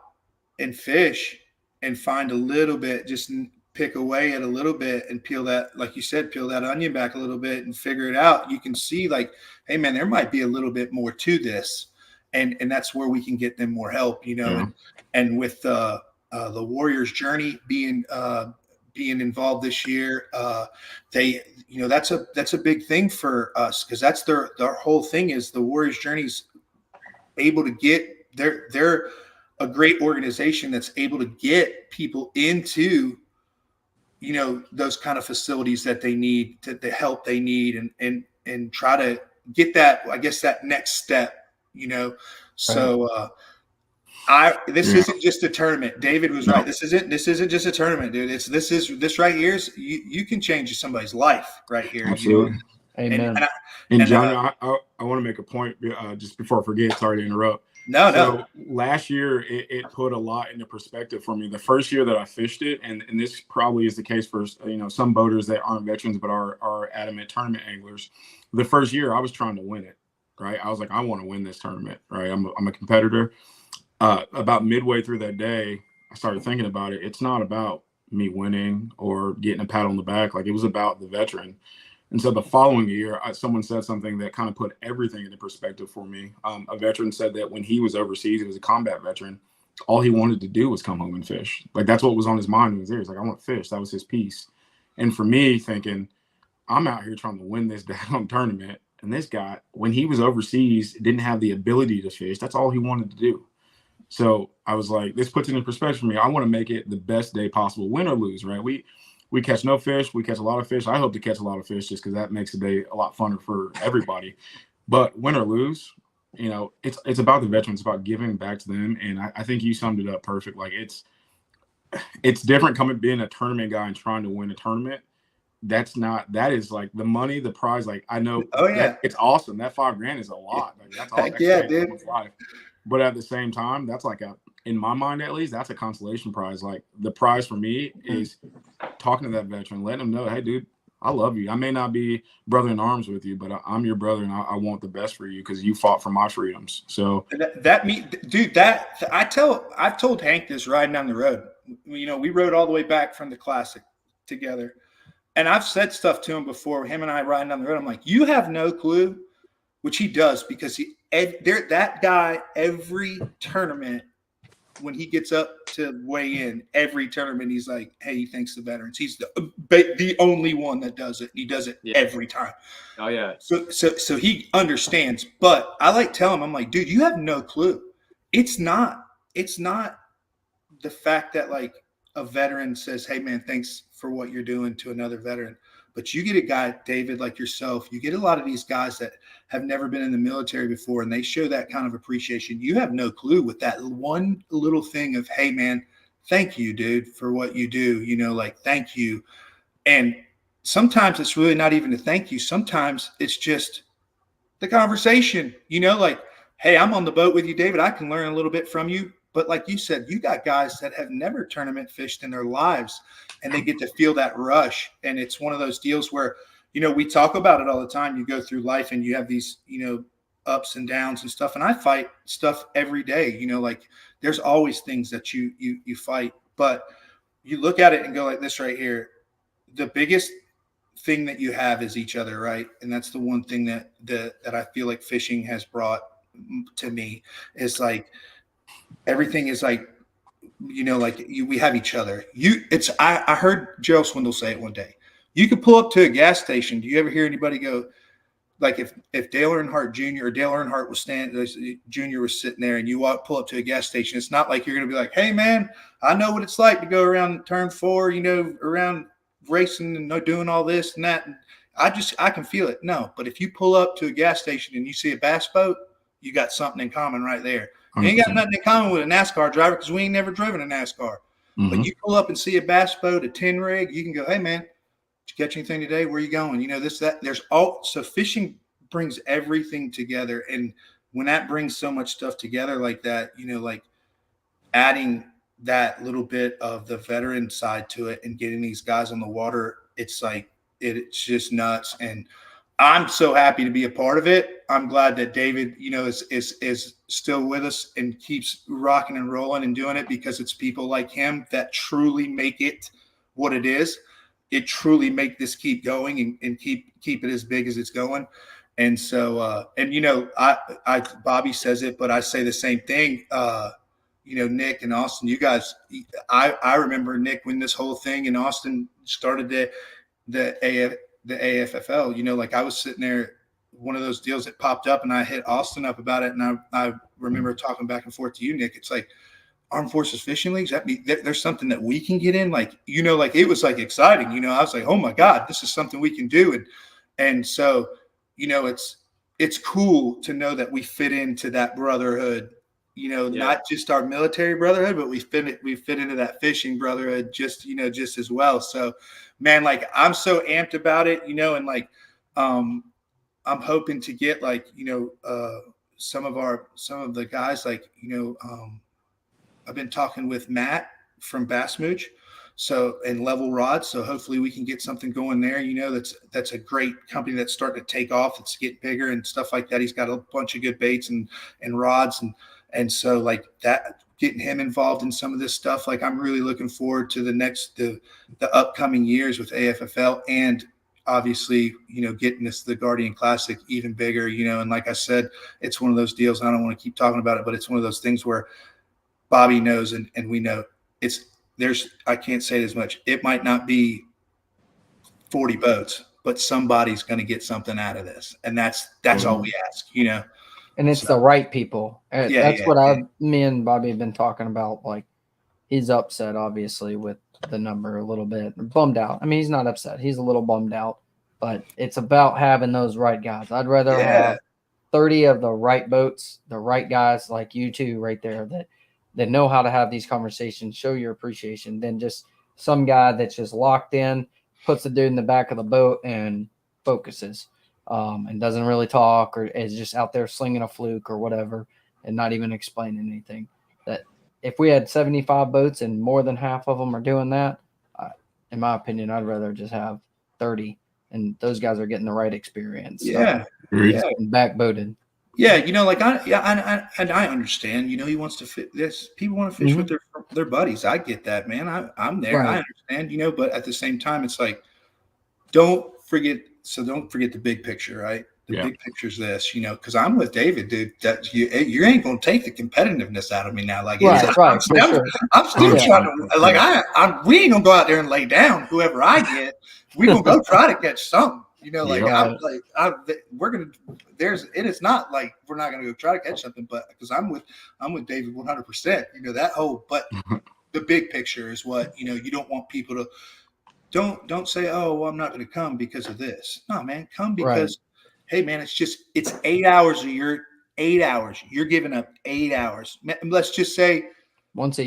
and fish and find a little bit, just pick away at a little bit and peel that, like you said, peel that onion back a little bit and figure it out, you can see like, hey man, there might be a little bit more to this. And that's where we can get them more help, and with the Warriors journey being involved this year, that's a big thing for us, because that's their whole thing is the Warriors journey's able to get they're a great organization that's able to get people into those kind of facilities that they need, the help they need, and try to get that, I guess, that next step, So this isn't just a tournament. David was right. This isn't just a tournament, dude. This right here is you can change somebody's life right here. Absolutely. Amen. And John, I want to make a point just before I forget. Sorry to interrupt. No. Last year, it put a lot into perspective for me. The first year that I fished it, and this probably is the case for some boaters that aren't veterans but are adamant tournament anglers. The first year, I was trying to win it, right? I was like, I want to win this tournament, right? I'm a competitor. About midway through that day, I started thinking about it. It's not about me winning or getting a pat on the back. Like, it was about the veteran. And so the following year, someone said something that kind of put everything into perspective for me. A veteran said that when he was overseas, he was a combat veteran, all he wanted to do was come home and fish. Like that's what was on his mind when he was there. He's like, I want to fish. That was his piece. And for me, thinking, I'm out here trying to win this damn tournament. And this guy, when he was overseas, didn't have the ability to fish. That's all he wanted to do. So I was like, this puts it in perspective for me. I want to make it the best day possible, win or lose, right? We catch no fish. We catch a lot of fish. I hope to catch a lot of fish just because that makes the day a lot funner for everybody. But win or lose, you know, it's about the veterans. It's about giving back to them. And I think you summed it up perfect. Like it's different coming being a tournament guy and trying to win a tournament. That is like the money, the prize. Like I know, it's awesome. That $5,000 is a lot. Like that's all. Heck yeah, dude. Life. But at the same time, that's like in my mind at least, that's a consolation prize. Like the prize for me is talking to that veteran, letting him know, hey, dude, I love you. I may not be brother in arms with you, but I'm your brother, and I want the best for you because you fought for my freedoms. So I've told Hank this riding down the road. You know, we rode all the way back from the Classic together. And I've said stuff to him before, him and I riding down the road. I'm like, you have no clue, which he does because that guy, every tournament, when he gets up to weigh in, every tournament, he's like, hey, he thanks the veterans. He's the only one that does it. He does it every time. Oh, yeah. So he understands. But I like telling him, I'm like, dude, you have no clue. It's not the fact that like a veteran says, hey, man, thanks for what you're doing to another veteran. But you get a guy, David, like yourself, you get a lot of these guys that have never been in the military before, and they show that kind of appreciation. You have no clue with that one little thing of, hey, man, thank you, dude, for what you do. You know, like, thank you. And sometimes it's really not even a thank you. Sometimes it's just the conversation, you know, like, hey, I'm on the boat with you, David. I can learn a little bit from you. But like you said, you got guys that have never tournament fished in their lives, and they get to feel that rush. And it's one of those deals where, you know, we talk about it all the time. You go through life and you have these, you know, ups and downs and stuff. And I fight stuff every day, you know, like there's always things that you fight. But you look at it and go like this right here. The biggest thing that you have is each other, right? And that's the one thing that I feel like fishing has brought to me is like, everything is like, you know, like we have each other. I heard Gerald Swindle say it one day. You could pull up to a gas station. Do you ever hear anybody go, like if Dale Earnhardt Jr. or Dale Earnhardt was Jr. was sitting there and you pull up to a gas station, it's not like you're going to be like, hey, man, I know what it's like to go around turn 4, you know, around racing and doing all this and that. And I can feel it. No, but if you pull up to a gas station and you see a bass boat, you got something in common right there. You ain't got nothing in common with a NASCAR driver because we ain't never driven a NASCAR. Mm-hmm. But you pull up and see a bass boat, a 10 rig, you can go, hey, man, did you catch anything today? Where are you going? You know, so fishing brings everything together. And when that brings so much stuff together like that, you know, like adding that little bit of the veteran side to it and getting these guys on the water, it's like, it's just nuts. And I'm so happy to be a part of it. I'm glad that David, you know, is still with us and keeps rocking and rolling and doing it because it's people like him that truly make it what it is. It truly make this keep going and keep it as big as it's going. And so, and you know, Bobby says it, but I say the same thing. You know, Nick and Austin, you guys, I remember Nick when this whole thing in Austin started the AFFL, you know, like I was sitting there, one of those deals that popped up and I hit Austin up about it. And I remember talking back and forth to you, Nick. It's like Armed Forces Fishing Leagues. There's something that we can get in. Like, you know, like it was like exciting, you know, I was like, oh my God, this is something we can do. And so, you know, it's cool to know that we fit into that brotherhood, you know, not just our military brotherhood, but we fit into that fishing brotherhood just, you know, just as well. So, man, like I'm so amped about it, you know, and like I'm hoping to get like, you know, some of the guys like, you know, I've been talking with Matt from Bass Mooch, so and Level Rods. So hopefully we can get something going there. You know, that's a great company that's starting to take off. It's getting bigger and stuff like that. He's got a bunch of good baits and rods and so like that, getting him involved in some of this stuff. Like I'm really looking forward to the upcoming years with AFFL and obviously, you know, getting the Guardian Classic even bigger, you know, and like I said, it's one of those deals. I don't want to keep talking about it, but it's one of those things where Bobby knows, and we know I can't say it as much. It might not be 40 boats, but somebody's going to get something out of this. And that's all we ask, And it's So, the right people. Yeah, That's what me and Bobby have been talking about. Like, he's upset, obviously, with the number a little bit, bummed out. I mean, he's not upset. He's a little bummed out, but it's about having those right guys. I'd rather have 30 of the right boats, the right guys like you two right there that know how to have these conversations, show your appreciation, than just some guy that's just locked in, puts the dude in the back of the boat and focuses. And doesn't really talk, or is just out there slinging a fluke or whatever and not even explaining anything. That if we had 75 boats and more than half of them are doing that, in my opinion, I'd rather just have 30, and those guys are getting the right experience. Yeah. And backboated. Yeah. I understand, he wants to fit this. People want to fish with their buddies. I get that, man. I'm there. Right. I understand, but at the same time, it's like, don't forget the big picture, right? The big picture is this, because I'm with David, dude. That you ain't gonna take the competitiveness out of me now. Like, Right. I'm still trying to, like, we ain't gonna go out there and lay down. Whoever I get, we gonna go try to catch something. We're gonna. It is not like we're not gonna go try to catch something, but because I'm with David 100%. That whole, but the big picture is what you don't want people to. Don't say, oh, well, I'm not going to come because of this. No, man, come because, hey, man, it's 8 hours of your 8 hours. You're giving up 8 hours. Let's just say once a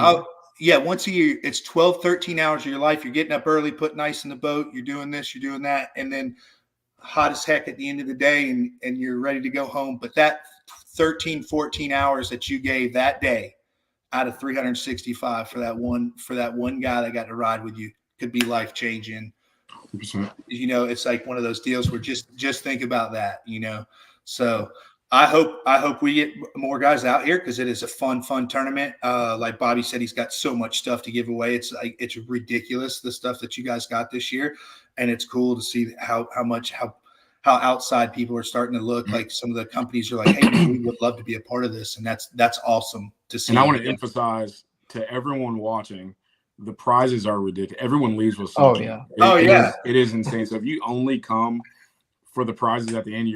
year. Once a year. It's 12, 13 hours of your life. You're getting up early, putting ice in the boat. You're doing this, you're doing that. And then hot as heck at the end of the day, and you're ready to go home. But that 13, 14 hours that you gave that day out of 365 for that one guy that got to ride with you could be life-changing. 100%. It's like one of those deals where just think about that, So I hope we get more guys out here, because it is a fun tournament. Like Bobby said, he's got so much stuff to give away. It's ridiculous, the stuff that you guys got this year. And it's cool to see how outside people are starting to look. Like some of the companies are like, hey, man, we would love to be a part of this. And that's awesome to see. And I want to emphasize to everyone watching, the prizes are ridiculous. Everyone leaves with something. It is insane. So if you only come for the prizes at the end,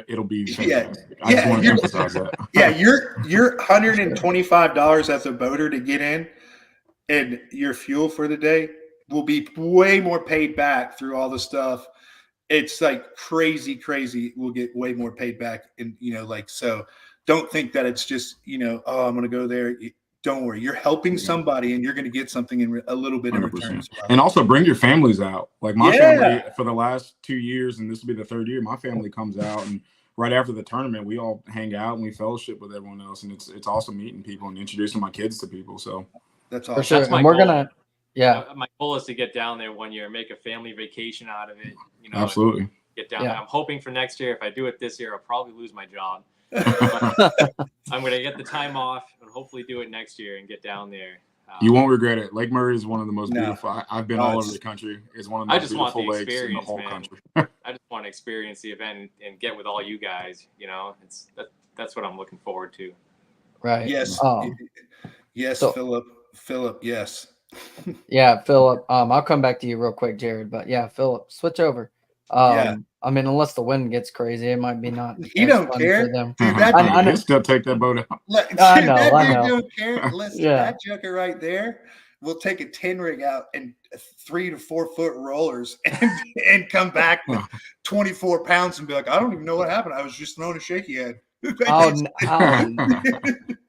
it'll be fantastic. I just want to emphasize that. Yeah, you're $125 as a boater to get in, and your fuel for the day will be way more paid back through all the stuff. It's like crazy. We'll get way more paid back, and so don't think that it's just oh, I'm going to go there. Don't worry, you're helping somebody, and you're going to get something in a little bit in return as well. And also bring your families out. Like my family for the last 2 years, and this will be the third year, my family comes out, and right after the tournament, we all hang out and we fellowship with everyone else, and it's awesome meeting people and introducing my kids to people. So that's awesome. For sure. That's my and we're goal. my goal is to get down there one year, make a family vacation out of it. Absolutely. Get down there. I'm hoping for next year. If I do it this year, I'll probably lose my job. I'm going to get the time off and hopefully do it next year and get down there. You won't regret it. Lake Murray is one of the most beautiful. I've been all over the country. It's one of the most beautiful lakes in the whole country. I just want to experience the event and get with all you guys. That's what I'm looking forward to. Right. Yes. Yes, so, Philip. Yes. Yeah, Philip. I'll come back to you real quick, Jared. But yeah, Philip, switch over. I mean, unless the wind gets crazy, it might be not. You don't care. Them. Dude, I still take that boat out. I know. Don't care. Listen, that joker right there will take a 10 rig out and 3 to 4 foot rollers and come back with 24 pounds and be like, I don't even know what happened. I was just throwing a shaky head.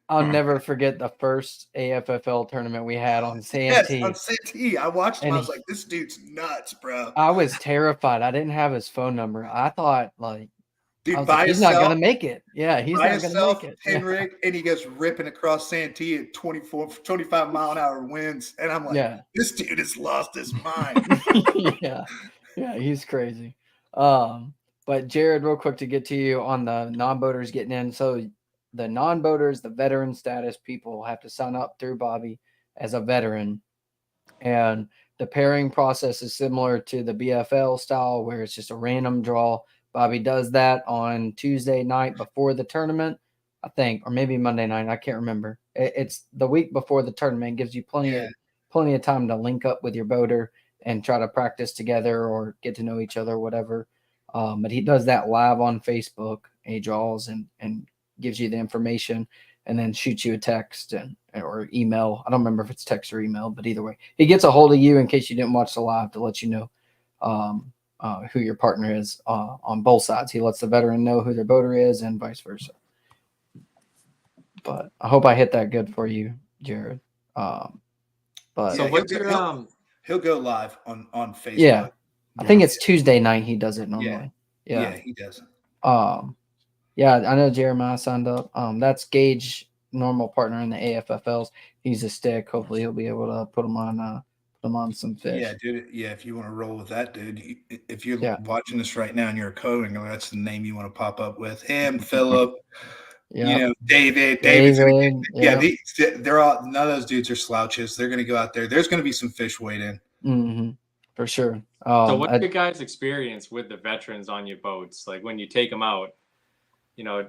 I'll never forget the first AFFL tournament we had on Santee. Yes, on Santee. I watched him. I was like, this dude's nuts, bro. I was terrified. I didn't have his phone number. I thought, like, dude, he's not going to make it. Yeah, he's not going to make it. 10 rig, and he goes ripping across Santee at 25 mile an hour winds. And I'm like, this dude has lost his mind. Yeah, he's crazy. But Jared, real quick to get to you on the non-boaters getting in. So the non-boaters, the veteran status people have to sign up through Bobby as a veteran. And the pairing process is similar to the BFL style where it's just a random draw. Bobby does that on Tuesday night before the tournament, I think, or maybe Monday night. I can't remember. It's the week before the tournament, gives you plenty of time to link up with your boater and try to practice together or get to know each other, whatever. But he does that live on Facebook. He draws and gives you the information and then shoots you a text or email. I don't remember if it's text or email, but either way, he gets a hold of you in case you didn't watch the live to let you know who your partner is on both sides. He lets the veteran know who their boater is and vice versa. But I hope I hit that good for you, Jared. But So what's your he'll go live on Facebook. Yeah, I think it's Tuesday night he does it normally. Yeah, he does. Yeah, I know Jeremiah signed up. That's Gage, normal partner in the AFFLs. He's a stick. Hopefully, he'll be able to put him on some fish. Yeah, dude. Yeah, if you want to roll with that, dude. If you're watching this right now and you're a co-angler, that's the name you want to pop up with. Him, Philip. Yeah, David. Yeah, they're all. None of those dudes are slouches. They're going to go out there. There's going to be some fish weighed in. Mm-hmm. For sure. So what's your guys' experience with the veterans on your boats? Like when you take them out, do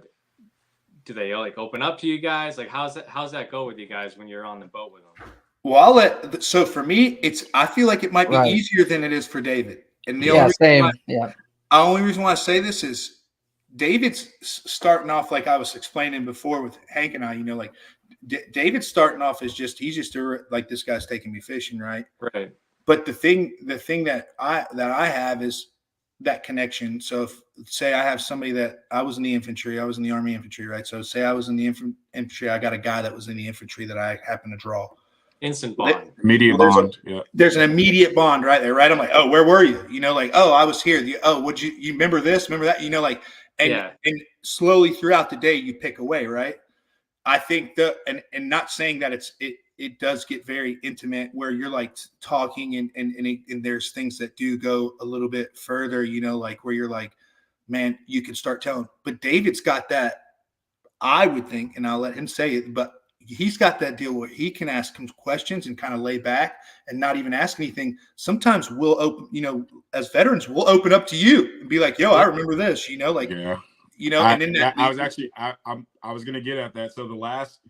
they like open up to you guys? Like how's that go with you guys when you're on the boat with them? Well, so for me, I feel like it might be easier than it is for David. And the only reason why I say this is David's starting off like I was explaining before with Hank and I. Like David's starting off as he's just like, this guy's taking me fishing, right? Right. But the thing that I have is that connection. So if say I have somebody that I was in the infantry, I was in the Army infantry, right? So say I was in the infantry, I got a guy that was in the infantry that I happen to draw. Instant bond. Immediate bond. Yeah. There's an immediate bond right there, right? I'm like, oh, where were you? Like, oh, I was here. Would you remember this? Remember that? And slowly throughout the day you pick away, right? I think and not saying that it does get very intimate where you're like talking and there's things that do go a little bit further, like where you're like, man, you can start telling. But David's got that, I would think, and I'll let him say it, but he's got that deal where he can ask him questions and kind of lay back and not even ask anything. Sometimes we'll open, as veterans, we'll open up to you and be like, yo, I remember this, like, and then I was going to get at that. So the last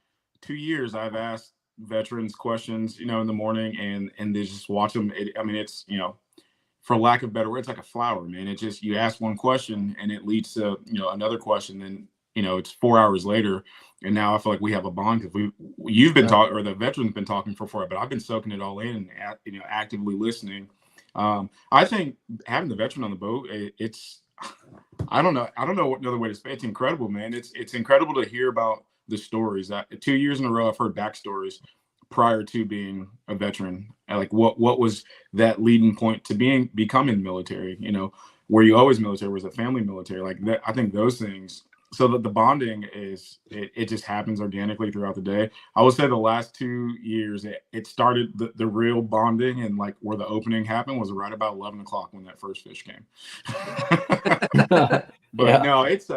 2 years I've asked veterans questions, in the morning and they just watch them. It's, for lack of better word, it's like a flower, man. It just, you ask one question and it leads to, another question. Then, it's 4 hours later. And now I feel like we have a bond because you've been talking, or the veteran's been talking for 4 hours, but I've been soaking it all in and, actively listening. I think having the veteran on the boat, I don't know what another way to say it. It's incredible, man. It's incredible to hear about the stories. 2 years in a row, I've heard backstories prior to being a veteran. Like what was that leading point to becoming military? Were you always military? Was it family military? Like that? I think those things. So that the bonding it just happens organically throughout the day. I would say the last 2 years, it started the real bonding and like where the opening happened was right about 11 o'clock when that first fish came. But no, it's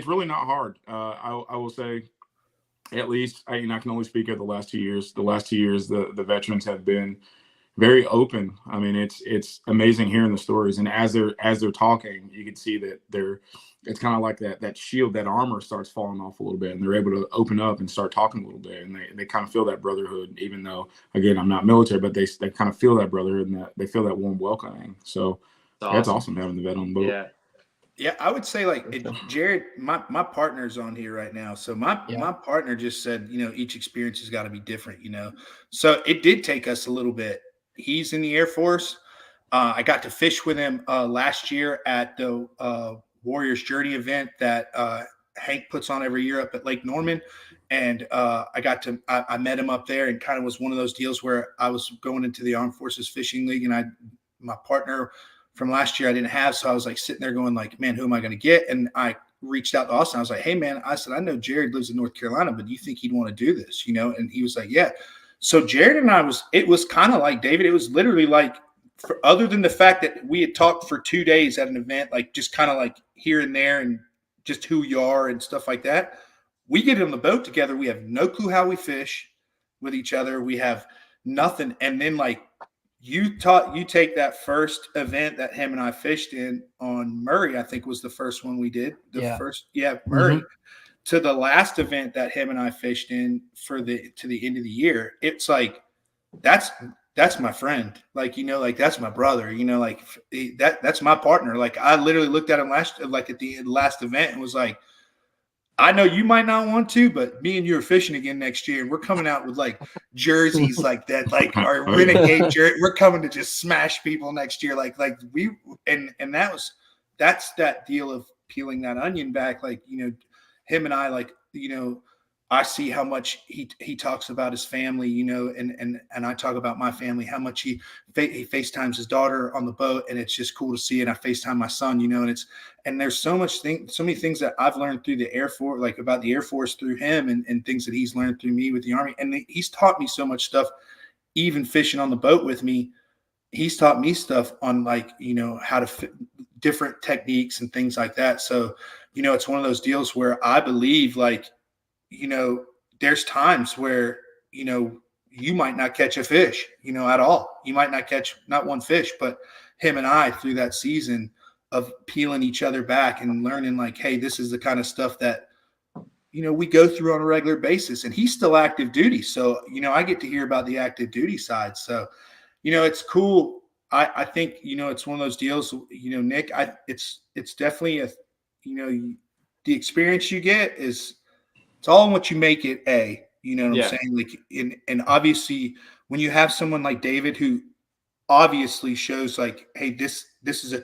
really not hard. I will say, at least I can only speak of the last 2 years. The last 2 years, the veterans have been very open. It's amazing hearing the stories, and as they're talking, you can see that it's kind of like that shield, that armor starts falling off a little bit, and they're able to open up and start talking a little bit, and they kind of feel that brotherhood. Even though, again, I'm not military, but they kind of feel that brotherhood and that they feel that warm welcoming. So that's awesome having the vet on the boat. Yeah, I would say like Jared, my partner's on here right now. So my partner just said, each experience has got to be different, So it did take us a little bit. He's in the Air Force. I got to fish with him last year at the Warriors Journey event that Hank puts on every year up at Lake Norman. And I met him up there, and kind of was one of those deals where I was going into the Armed Forces Fishing League, and my partner from last year I didn't have. So I was like sitting there going like, man, who am I going to get? And I reached out to Austin. I was like, hey man, I said, I know Jared lives in North Carolina, but do you think he'd want to do this? And he was like, yeah. So Jared and it was kind of like David. It was literally like, other than the fact that we had talked for 2 days at an event, like just kind of like here and there and just who you are and stuff like that. We get on the boat together. We have no clue how we fish with each other. We have nothing. And then like you take that first event that him and I fished in on Murray, I think was the first one we did. Murray. to the last event that him and I fished in to the end of the year, it's like that's my friend. Like, like that's my brother, like that's my partner. Like I literally looked at him at the last event and was like, I know you might not want to, but me and you are fishing again next year, and we're coming out with like jerseys like that, like our renegade jersey. We're coming to just smash people next year. And that's that deal of peeling that onion back. Like, him and I, like, I see how much he talks about his family, and I talk about my family, how much he FaceTimes his daughter on the boat, and it's just cool to see. And I FaceTime my son, and there's so many things that I've learned through the Air Force, like about the Air Force through him, and things that he's learned through me with the Army. And he's taught me so much stuff, even fishing on the boat with me. He's taught me stuff on how to different techniques and things like that. So, it's one of those deals where I believe there's times where, you might not catch a fish, at all. You might not catch not one fish, but him and I through that season of peeling each other back and learning like, hey, this is the kind of stuff that, we go through on a regular basis. And he's still active duty. So, I get to hear about the active duty side. So, it's cool. I think, it's one of those deals, Nick, it's definitely the experience you get it's all in what you make it you know what I'm saying? Like, and obviously when you have someone like David, who obviously shows like, hey, this is a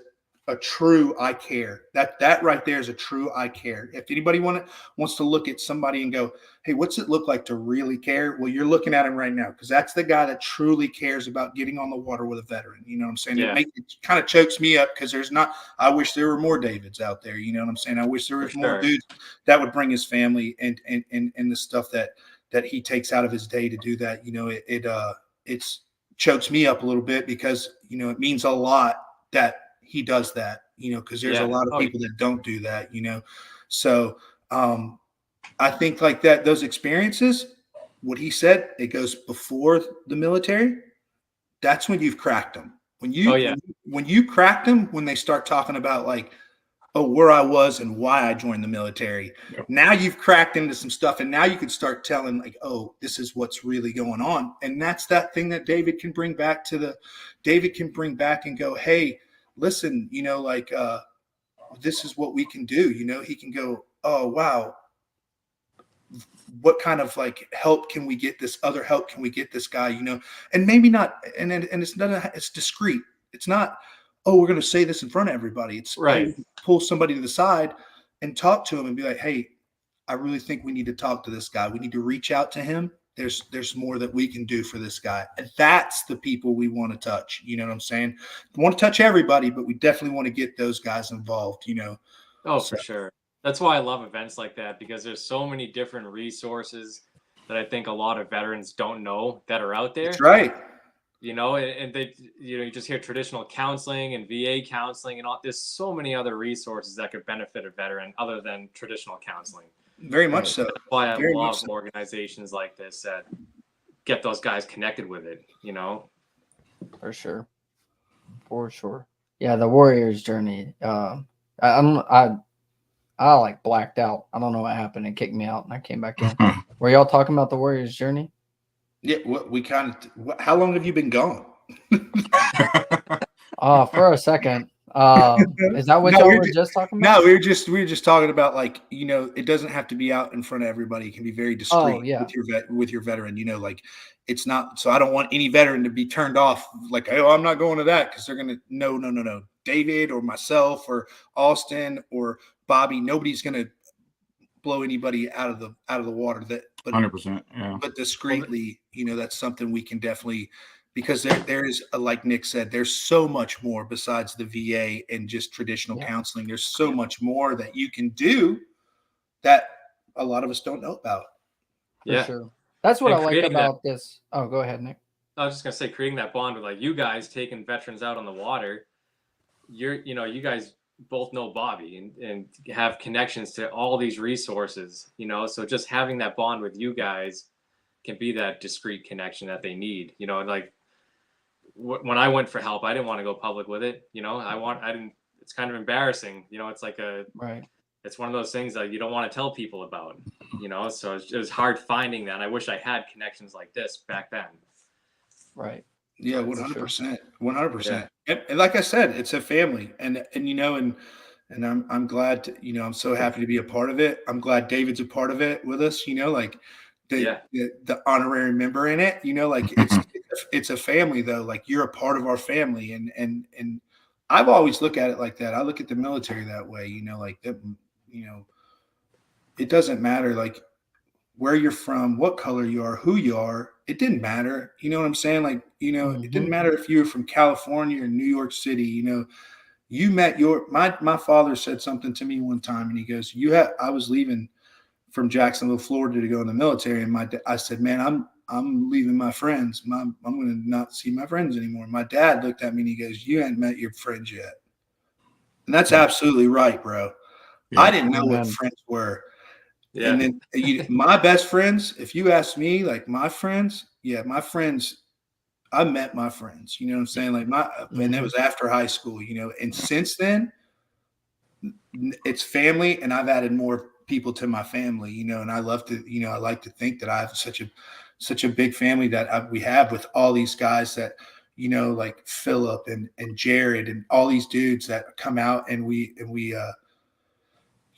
true, I care. That right there is a true, I care. If anybody wants to look at somebody and go, hey, what's it look like to really care? Well, you're looking at him right now, because that's the guy that truly cares about getting on the water with a veteran. You know what I'm saying? Yeah. It kind of chokes me up, because I wish there were more Davids out there. You know what I'm saying? I wish there was more dudes that would bring his family and the stuff that he takes out of his day to do that. It's chokes me up a little bit, because, it means a lot that he does that, because there's a lot of people that don't do that, So I think like that, those experiences, what he said, it goes before the military. That's when you've cracked them. When you cracked them, when they start talking about like, oh, where I was and why I joined the military. Yep. Now you've cracked into some stuff, and now you can start telling like, oh, this is what's really going on. And that's that thing that David can bring back and go, hey, listen, this is what we can do. He can go, oh, wow, what kind of like help can we get this guy, and maybe not. And it's discreet. It's not, oh, we're going to say this in front of everybody. It's right. Hey, pull somebody to the side and talk to him and be like, hey, I really think we need to talk to this guy. We need to reach out to him. There's more that we can do for this guy. And that's the people we want to touch. You know what I'm saying? We want to touch everybody, but we definitely want to get those guys involved, Oh, for sure. That's why I love events like that, because there's so many different resources that I think a lot of veterans don't know that are out there. That's right. And they, you just hear traditional counseling and VA counseling and all. There's so many other resources that could benefit a veteran other than traditional counseling. Very much so. That's why I love organizations like this that get those guys connected with it, For sure. Yeah, the Warriors journey. I like blacked out. I don't know what happened. It kicked me out and I came back in. Were y'all talking about the Warriors journey? Yeah, how long have you been gone? For a second. Is that what y'all were just talking about? No, we were just talking about like, it doesn't have to be out in front of everybody. It can be very discreet with your veteran, like it's not. So I don't want any veteran to be turned off like, oh, I'm not going to that, because they're going to no. David or myself or Austin or Bobby, nobody's going to blow anybody out of the water. That 100%. Yeah. But discreetly, that's something we can definitely, because there is, like Nick said, there's so much more besides the VA and just traditional counseling. There's so much more that you can do that a lot of us don't know about. For sure. That's what I like about this. Oh, go ahead, Nick. I was just gonna say, creating that bond with like you guys taking veterans out on the water. You guys both know Bobby and have connections to all these resources. So just having that bond with you guys can be that discreet connection that they need. Like when I went for help, I didn't want to go public with it. I didn't. It's kind of embarrassing. It's like it's one of those things that you don't want to tell people about, you know. So it was hard finding that. And I wish I had connections like this back then. Right. Yeah, That's 100%, 100%. And like I said, it's a family, and you know, and I'm glad to, you know, I'm so happy to be a part of it. I'm glad David's a part of it with us. You know, like the honorary member in it. You know, like it's a family though. Like you're a part of our family, and I've always looked at it like that. I look at the military that way. You know, like that. You know, it doesn't matter like where you're from, what color you are, who you are. It didn't matter. You know what I'm saying? Like, you know, it didn't matter if you were from California or New York City. You know, you met my father said something to me one time, and he goes, I was leaving from Jacksonville, Florida to go in the military, and I said, man, I'm leaving my friends. I'm going to not see my friends anymore. My dad looked at me and he goes, you hadn't met your friends yet. And that's absolutely right, bro. Yeah. I didn't know what friends were. Yeah. And then my best friends, if you ask me, like my friends, I met my friends, you know what I'm saying? Like and it was after high school, you know, and since then it's family, and I've added more people to my family, you know, and I love to, you know, I like to think that I have such a big family that we have with all these guys that, you know, like Philip and Jared and all these dudes that come out, and we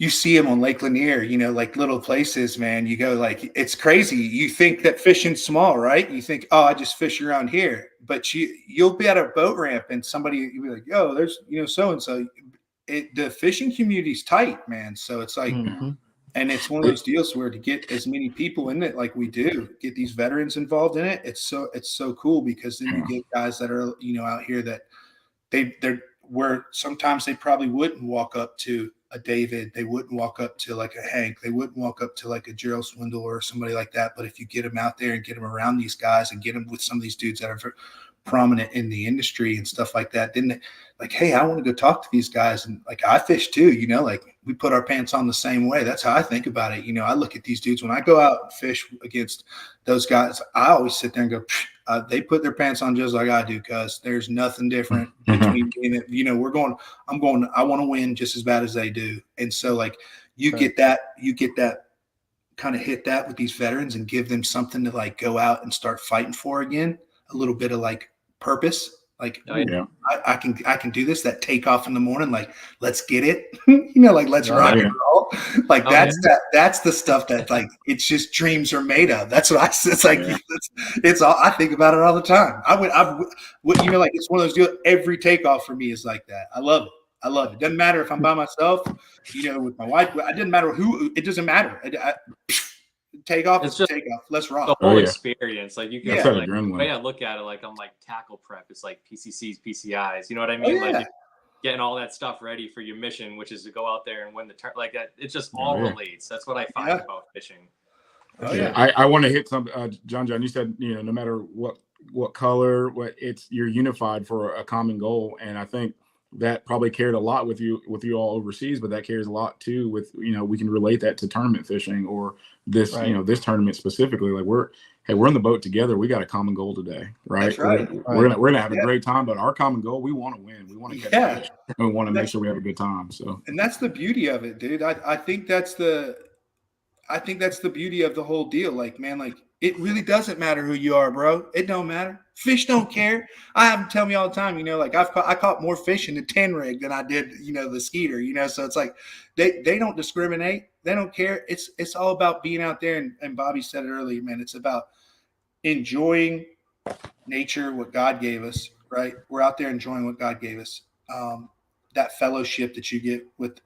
you see them on Lake Lanier, you know, like little places, man. You go like, it's crazy. You think that fishing's small, right? You think, oh, I just fish around here. But you'll be at a boat ramp and you'll be like, yo, there's, you know, so-and-so. The fishing community's tight, man. So it's like, and it's one of those deals where to get as many people in it like we do, get these veterans involved in it. It's so cool, because then you get guys that are, you know, out here that they're where sometimes they probably wouldn't walk up to a David, they wouldn't walk up to like a Hank, they wouldn't walk up to like a Gerald Swindle or somebody like that. But if you get them out there and get them around these guys and get them with some of these dudes that are prominent in the industry and stuff like that, then they, like, hey, I want to go talk to these guys. And like, I fish too, you know, like we put our pants on the same way. That's how I think about it. You know, I look at these dudes when I go out and fish against those guys, I always sit there and go, they put their pants on just like I do, because there's nothing different between being it. You know, I want to win just as bad as they do. And so like you get that kind of hit that with these veterans and give them something to like go out and start fighting for again, a little bit of like purpose. Like, I can do this, that takeoff in the morning, like, let's get it, you know, like, let's rock and roll. Like that's the stuff that like, it's just dreams are made of. That's what it's like, it's all, I think about it all the time. You know, like it's one of those deals, every takeoff for me is like that. I love it. Doesn't matter if I'm by myself, you know, with my wife, it doesn't matter it doesn't matter. Takeoff is takeoff. Let's rock. The whole experience, like you can, like the way I look at it, like I'm like tackle prep. It's like PCCs, PCIs. You know what I mean? Like getting all that stuff ready for your mission, which is to go out there and win the turn. Like it just all relates. That's what I find about fishing. I want to hit some. John, you said, you know, no matter what color, you're unified for a common goal, and I think that probably carried a lot with you all overseas, but that carries a lot too with, you know, we can relate that to tournament fishing or this, you know, this tournament specifically. Like we're in the boat together. We got a common goal today, right? That's right. We're gonna have a great time, but our common goal, we want to win. We want to catch fish. And we want to make sure we have a good time. So, and that's the beauty of it, dude. I think that's the beauty of the whole deal. Like, man, like it really doesn't matter who you are, bro. It don't matter. Fish don't care. I have them tell me all the time, you know, like I caught more fish in the 10 rig than I did, you know, the Skeeter, you know. So it's like they don't discriminate. They don't care. It's all about being out there. And Bobby said it earlier, man. It's about enjoying nature, what God gave us, right? We're out there enjoying what God gave us. That fellowship that you get with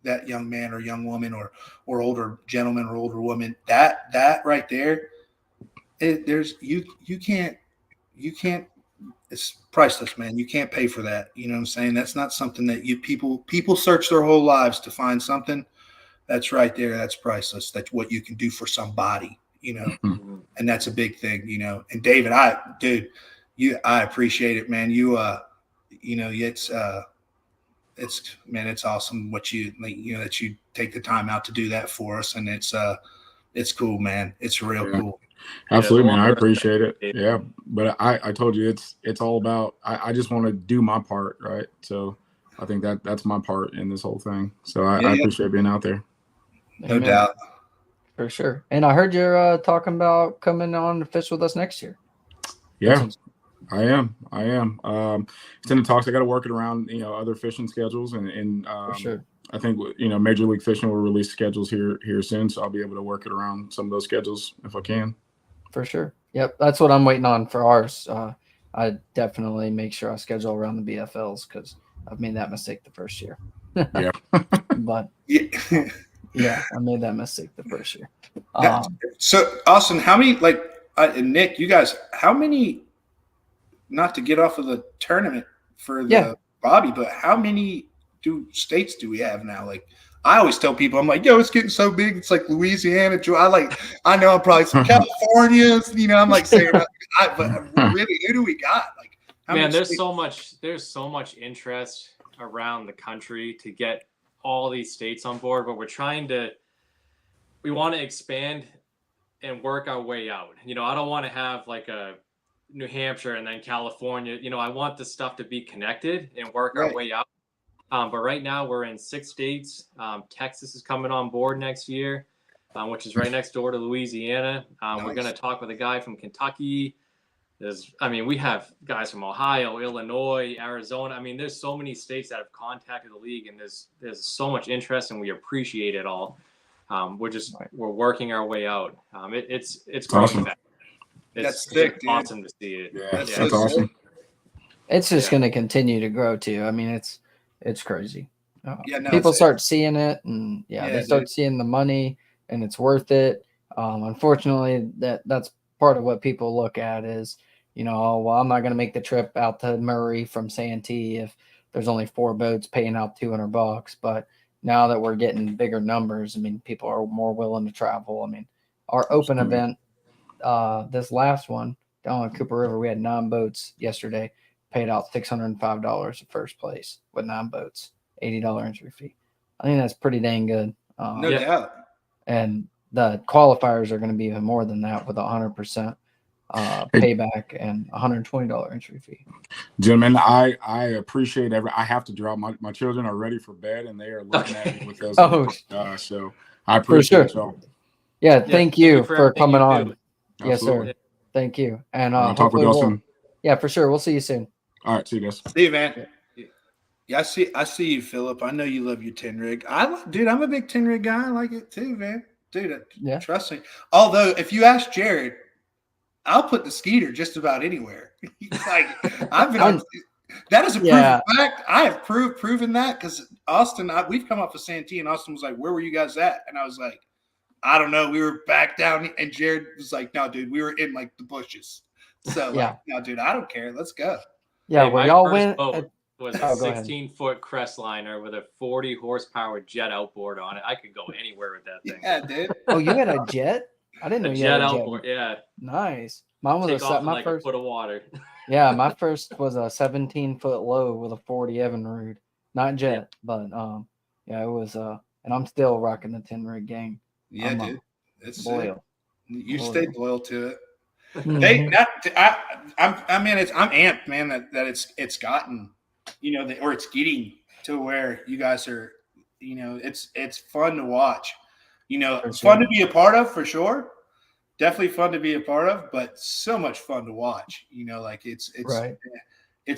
that young man or young woman or older gentleman or older woman, that right there, you can't, it's priceless, man. You can't pay for that. You know what I'm saying? That's not something that people search their whole lives to find something that's right there. That's priceless. That's what you can do for somebody, you know? And that's a big thing, you know? And David, I appreciate it, man. You know, it's awesome what you, like, you know, that you take the time out to do that for us. And it's cool, man. It's real cool. Absolutely, man. I appreciate it. Yeah. But I told you it's all about, I just want to do my part. Right. So I think that's my part in this whole thing. So I Yeah. appreciate being out there. No Amen. doubt. For sure. And I heard you're talking about coming on to fish with us next year. Yeah, I am. It's in the talks. I got to work it around, other fishing schedules, and For sure. I think Major League Fishing will release schedules here soon, so I'll be able to work it around some of those schedules if I can. For sure. Yep, that's what I'm waiting on for ours. I definitely make sure I schedule around the BFLs because I've made that mistake the first year. Yeah. But Yeah. yeah, I made that mistake the first year. So, Austin, how many, and Nick, you guys, how many, not to get off of the tournament for the Bobby, but how many states do we have now? Like, I always tell people, I'm like, yo, it's getting so big. It's like Louisiana. I know I'm probably some Californias, I'm like saying, but really, who do we got? Like, man, there's so much interest around the country to get all these states on board, but we want to expand and work our way out. I don't want to have like a New Hampshire and then California. I want the stuff to be connected and work our way out. But right now we're in 6 states. Texas is coming on board next year, which is right next door to Louisiana. Nice. We're going to talk with a guy from Kentucky. We have guys from Ohio, Illinois, Arizona. there's so many states that have contacted the league, and there's so much interest, and we appreciate it all. We're working our way out. It's growing awesome. fast. That's sick, dude. Awesome to see it. Yeah, That's that's so awesome. It's just going to continue to grow too. It's crazy. No, People start seeing it, and they start dude. seeing the money, and it's worth it. Unfortunately, that's part of what people look at is, oh, well, I'm not going to make the trip out to Murray from Santee if there's only 4 boats paying out $200. But now that we're getting bigger numbers, people are more willing to travel. Our open event, this last one down on Cooper River, we had 9 boats yesterday, paid out $605 at first place with 9 boats, $80 entry fee. I think that's pretty dang good. No doubt. And the qualifiers are going to be even more than that with 100% payback and $120 entry fee. Gentlemen, I appreciate I have to drop. My children are ready for bed, and they are looking at me with those. So I appreciate y'all. Yeah, thank you for coming on. Yes, Absolutely. sir. Thank you. And I'll talk with y'all soon. Yeah, for sure. We'll see you soon. All right, see you guys. See you, man. Yeah, I see you, Philip. I know you love your 10 rig. Dude, I'm a big 10 rig guy. I like it too, man. Dude, trust me. Although, if you ask Jared, I'll put the Skeeter just about anywhere. I've been on. That is a proven fact. I have proven that because Austin, we've come up with Santee, and Austin was like, "Where were you guys at?" And I was like, "I don't know. We were back down." And Jared was like, "No, dude, we were in like the bushes." So no, dude, I don't care. Let's go. Yeah, well, y'all went. Was a 16-foot Crestliner with a 40 horsepower jet outboard on it. I could go anywhere with that thing. Yeah, dude. Oh, you had a jet? I didn't know you had a jet outboard. Yeah. Nice. Mine was my first foot of water. Yeah, my first was a 17-foot low with a 40 Evinrude, not jet, but it was and I'm still rocking the 10 rig gang. Yeah, dude. It's loyal. You stayed loyal to it. Mm-hmm. I'm amped, man, that it's gotten, or it's getting to where you guys are, it's fun to watch, it's fun to be a part of for sure. Definitely fun to be a part of, but so much fun to watch, it's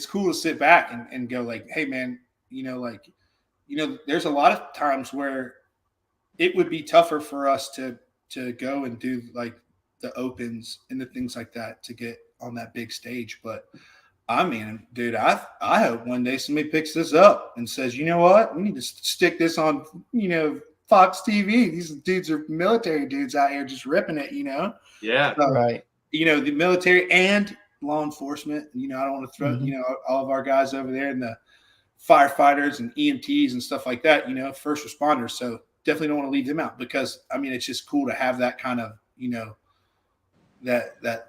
cool to sit back and go like, hey man, there's a lot of times where it would be tougher for us to go and do like the opens and the things like that to get on that big stage. But dude, I hope one day somebody picks this up and says, you know what, we need to stick this on, Fox TV. These dudes are military dudes out here just ripping it, Yeah. Right. The military and law enforcement, I don't want to throw, all of our guys over there and the firefighters and EMTs and stuff like that, first responders. So definitely don't want to leave them out because it's just cool to have that kind of, that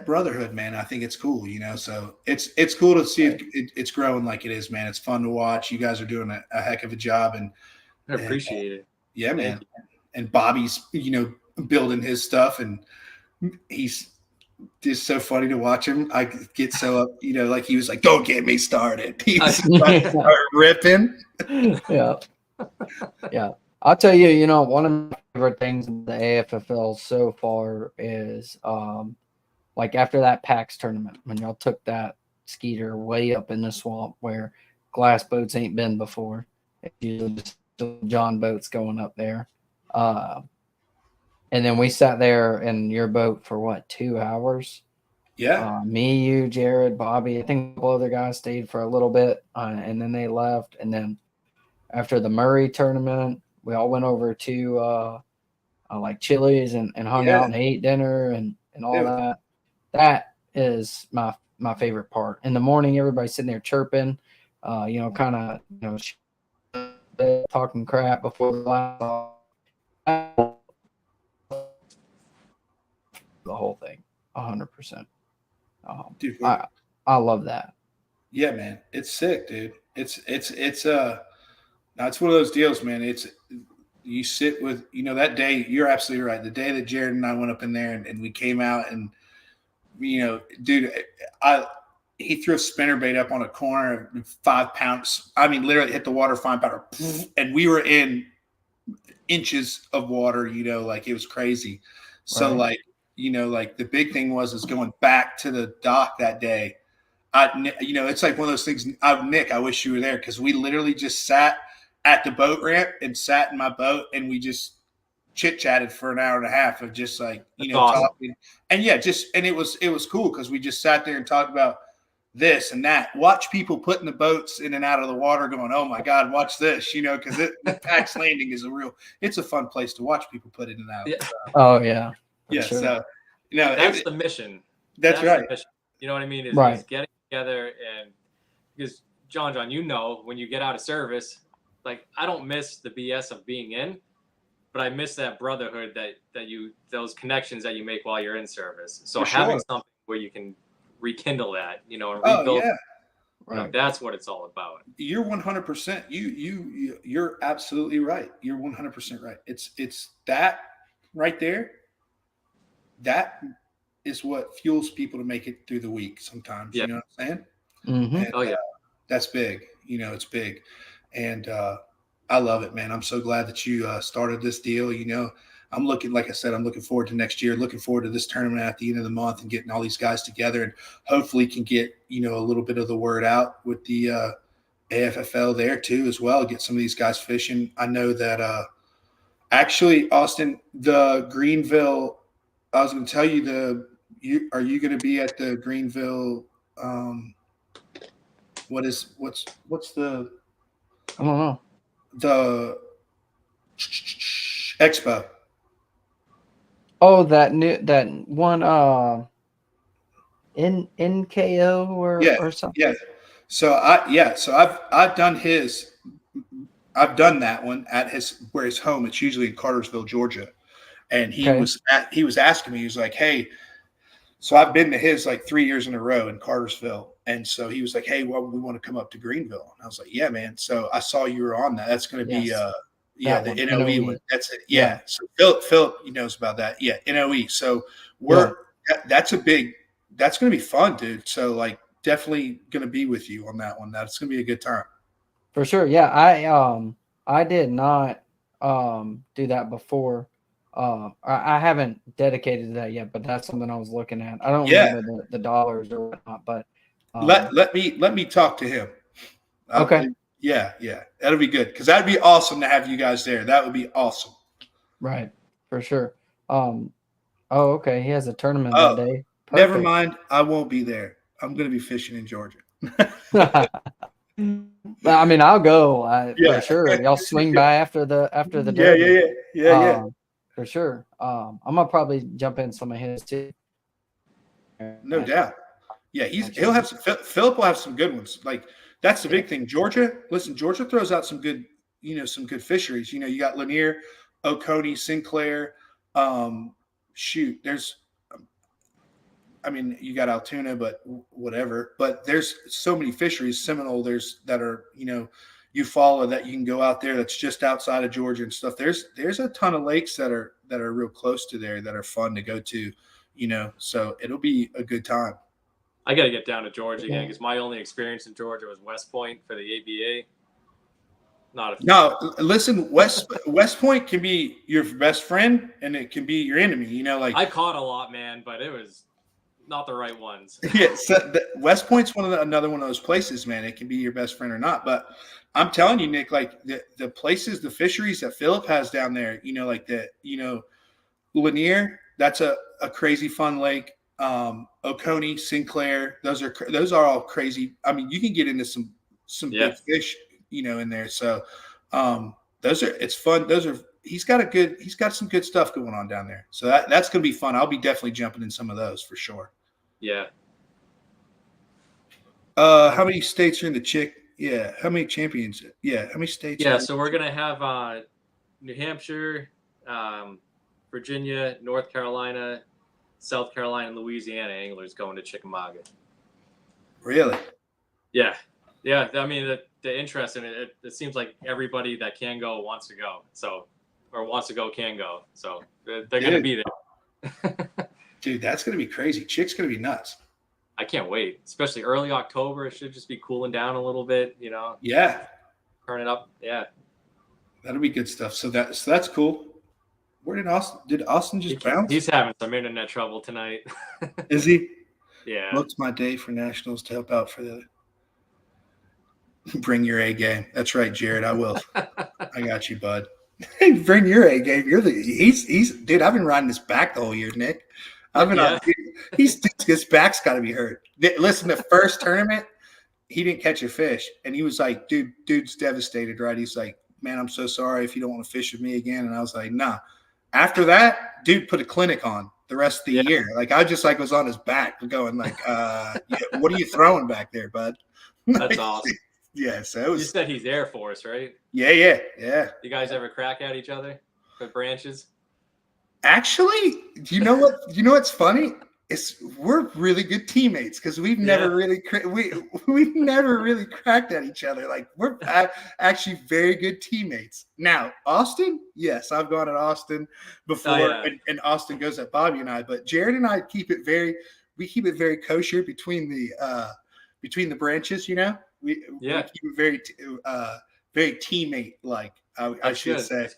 brotherhood, man. I think it's cool, so it's cool to see it's growing like it is, man. It's fun to watch. You guys are doing a heck of a job, and I appreciate it. Yeah, man. And Bobby's, building his stuff, and he's just so funny to watch him. I get so up, like he was like, "Don't get me started." He was about to start ripping. Yeah. Yeah. I'll tell you, one of my favorite things in the AFFL so far is like after that PAX tournament, when y'all took that skeeter way up in the swamp where glass boats ain't been before. It's usually just John boats going up there. And then we sat there in your boat for what, 2 hours? Yeah. Me, you, Jared, Bobby. I think a couple other guys stayed for a little bit, and then they left. And then after the Murray tournament, we all went over to like Chili's and hung Yeah. out and ate dinner and all Dude. that. That is my favorite part. In the morning, everybody's sitting there chirping, kind of, talking crap before the last the whole thing, 100%. Dude, I love that. yeah, man, it's sick, dude. It's now it's one of those deals, man. It's you sit with that day. You're absolutely right. The day that Jared and I went up in there and we came out and dude, he threw a spinnerbait up on a corner, 5 pounds. I mean, literally hit the water, 5 pounder, and we were in inches of water. Like it was crazy. So Right. like the big thing was going back to the dock that day. It's like one of those things. Nick, I wish you were there because we literally just sat at the boat ramp and sat in my boat and we just chit chatted for an hour and a half of just like awesome. talking. And yeah, it was cool because we just sat there and talked about this and that. Watch people putting the boats in and out of the water, going, "Oh my God, watch this!" Because PAX Landing is it's a fun place to watch people put in and out. Yeah. Oh yeah. Yeah, Sure. so That's the mission. That's right. The mission. You know what I mean? Is getting together and because John, when you get out of service, like I don't miss the BS of being in, but I miss that brotherhood those connections that you make while you're in service. So having something where you can rekindle that, and rebuild. Oh yeah. Right. That's what it's all about. You're 100%. You're absolutely right. You're 100% right. It's that right there. That is what fuels people to make it through the week. Sometimes, Yeah. you know what I'm saying? Mm-hmm. And, Oh yeah, that's big. It's big, and I love it, man. I'm so glad that you started this deal. Like I said, I'm looking forward to next year. Looking forward to this tournament at the end of the month and getting all these guys together, and hopefully can get a little bit of the word out with the AFFL there too as well. Get some of these guys fishing. I know that actually, Austin, the Greenville. I was going to tell you are you going to be at the Greenville? What's the I don't know. the expo? Oh, that one NKO or something. Yeah. So I've done his. I've done that one at where his home. It's usually in Cartersville, Georgia. And he was asking me, he was like, "Hey," so I've been to his like 3 years in a row in Cartersville. And so he was like, "Hey, well, we want to come up to Greenville." And I was like, "Yeah, man." So I saw you were on that. That's going to be the NOE one. That's it. Yeah. So Philip, he knows about that. Yeah, NOE. So that's going to be fun, dude. So like definitely going to be with you on that one. That's going to be a good time. For sure. Yeah, I did not do that before. I haven't dedicated to that yet, but that's something I was looking at. I don't remember the dollars or whatnot, but let me talk to him. Okay. Yeah, that'll be good because that'd be awesome to have you guys there. That would be awesome. Right, for sure. Okay. He has a tournament that day. Perfect. Never mind. I won't be there. I'm going to be fishing in Georgia. I mean, I'll go for sure. Y'all swing by after the derby. Yeah. For sure. I'm gonna probably jump in some of his too. No doubt. Yeah, he'll have Philip will have some good ones. Like that's the big thing. Georgia throws out some good, some good fisheries. You got Lanier, Oconee, Sinclair. You got Altoona, but whatever. But there's so many fisheries. Seminole, that are, you follow that you can go out there. That's just outside of Georgia and stuff. There's a ton of lakes that are real close to there that are fun to go to so it'll be a good time. I got to get down to Georgia again because my only experience in Georgia was West Point for the ABA. No, listen, West Point can be your best friend and it can be your enemy. I caught a lot, man, but it was not the right ones. Yeah, so West Point's another one of those places, man. It can be your best friend or not. But I'm telling you, Nick, like the places, the fisheries that Philip has down there, Lanier, that's a crazy fun lake. Oconee, Sinclair, those are all crazy. I mean, you can get into some big fish, in there. So it's fun. He's got some good stuff going on down there. So that's gonna be fun. I'll be definitely jumping in some of those for sure. Yeah. How many states are in the chick? Yeah. How many champions? Yeah. How many states? Yeah. So we're gonna have New Hampshire, Virginia, North Carolina, South Carolina, and Louisiana anglers going to Chickamauga. Really? Yeah. Yeah. I mean, the interest in it seems like everybody that can go wants to go. So, or wants to go can go. So they're going to be there. Dude, that's going to be crazy. Chick's going to be nuts. I can't wait, especially early October. It should just be cooling down a little bit, Yeah. Turn it up. Yeah. That'll be good stuff. So that's cool. Where did Austin just bounce? He's having some internet trouble tonight. Is he? Yeah. What's my day for nationals to help out for the bring your A game? That's right, Jared. I will. I got you, bud. Bring your A game. He's dude. I've been riding his back the whole year, Nick. I've been his back's got to be hurt. Listen, the first tournament, he didn't catch a fish, and he was like, dude's devastated, right? He's like, man, I'm so sorry if you don't want to fish with me again. And I was like, nah. After that, dude put a clinic on the rest of the year. Like I just was on his back going like, what are you throwing back there, bud? That's awesome. Yeah. So you said he's Air Force, right? Yeah. You guys ever crack at each other for branches? Actually, you know what's funny? We're really good teammates because we've never really we've never really cracked at each other. Like we're actually very good teammates. Now, Austin, yes, I've gone at Austin before, and Austin goes at Bobby and I. But Jared and I keep it very kosher between the branches. We keep it very teammate like. I should say,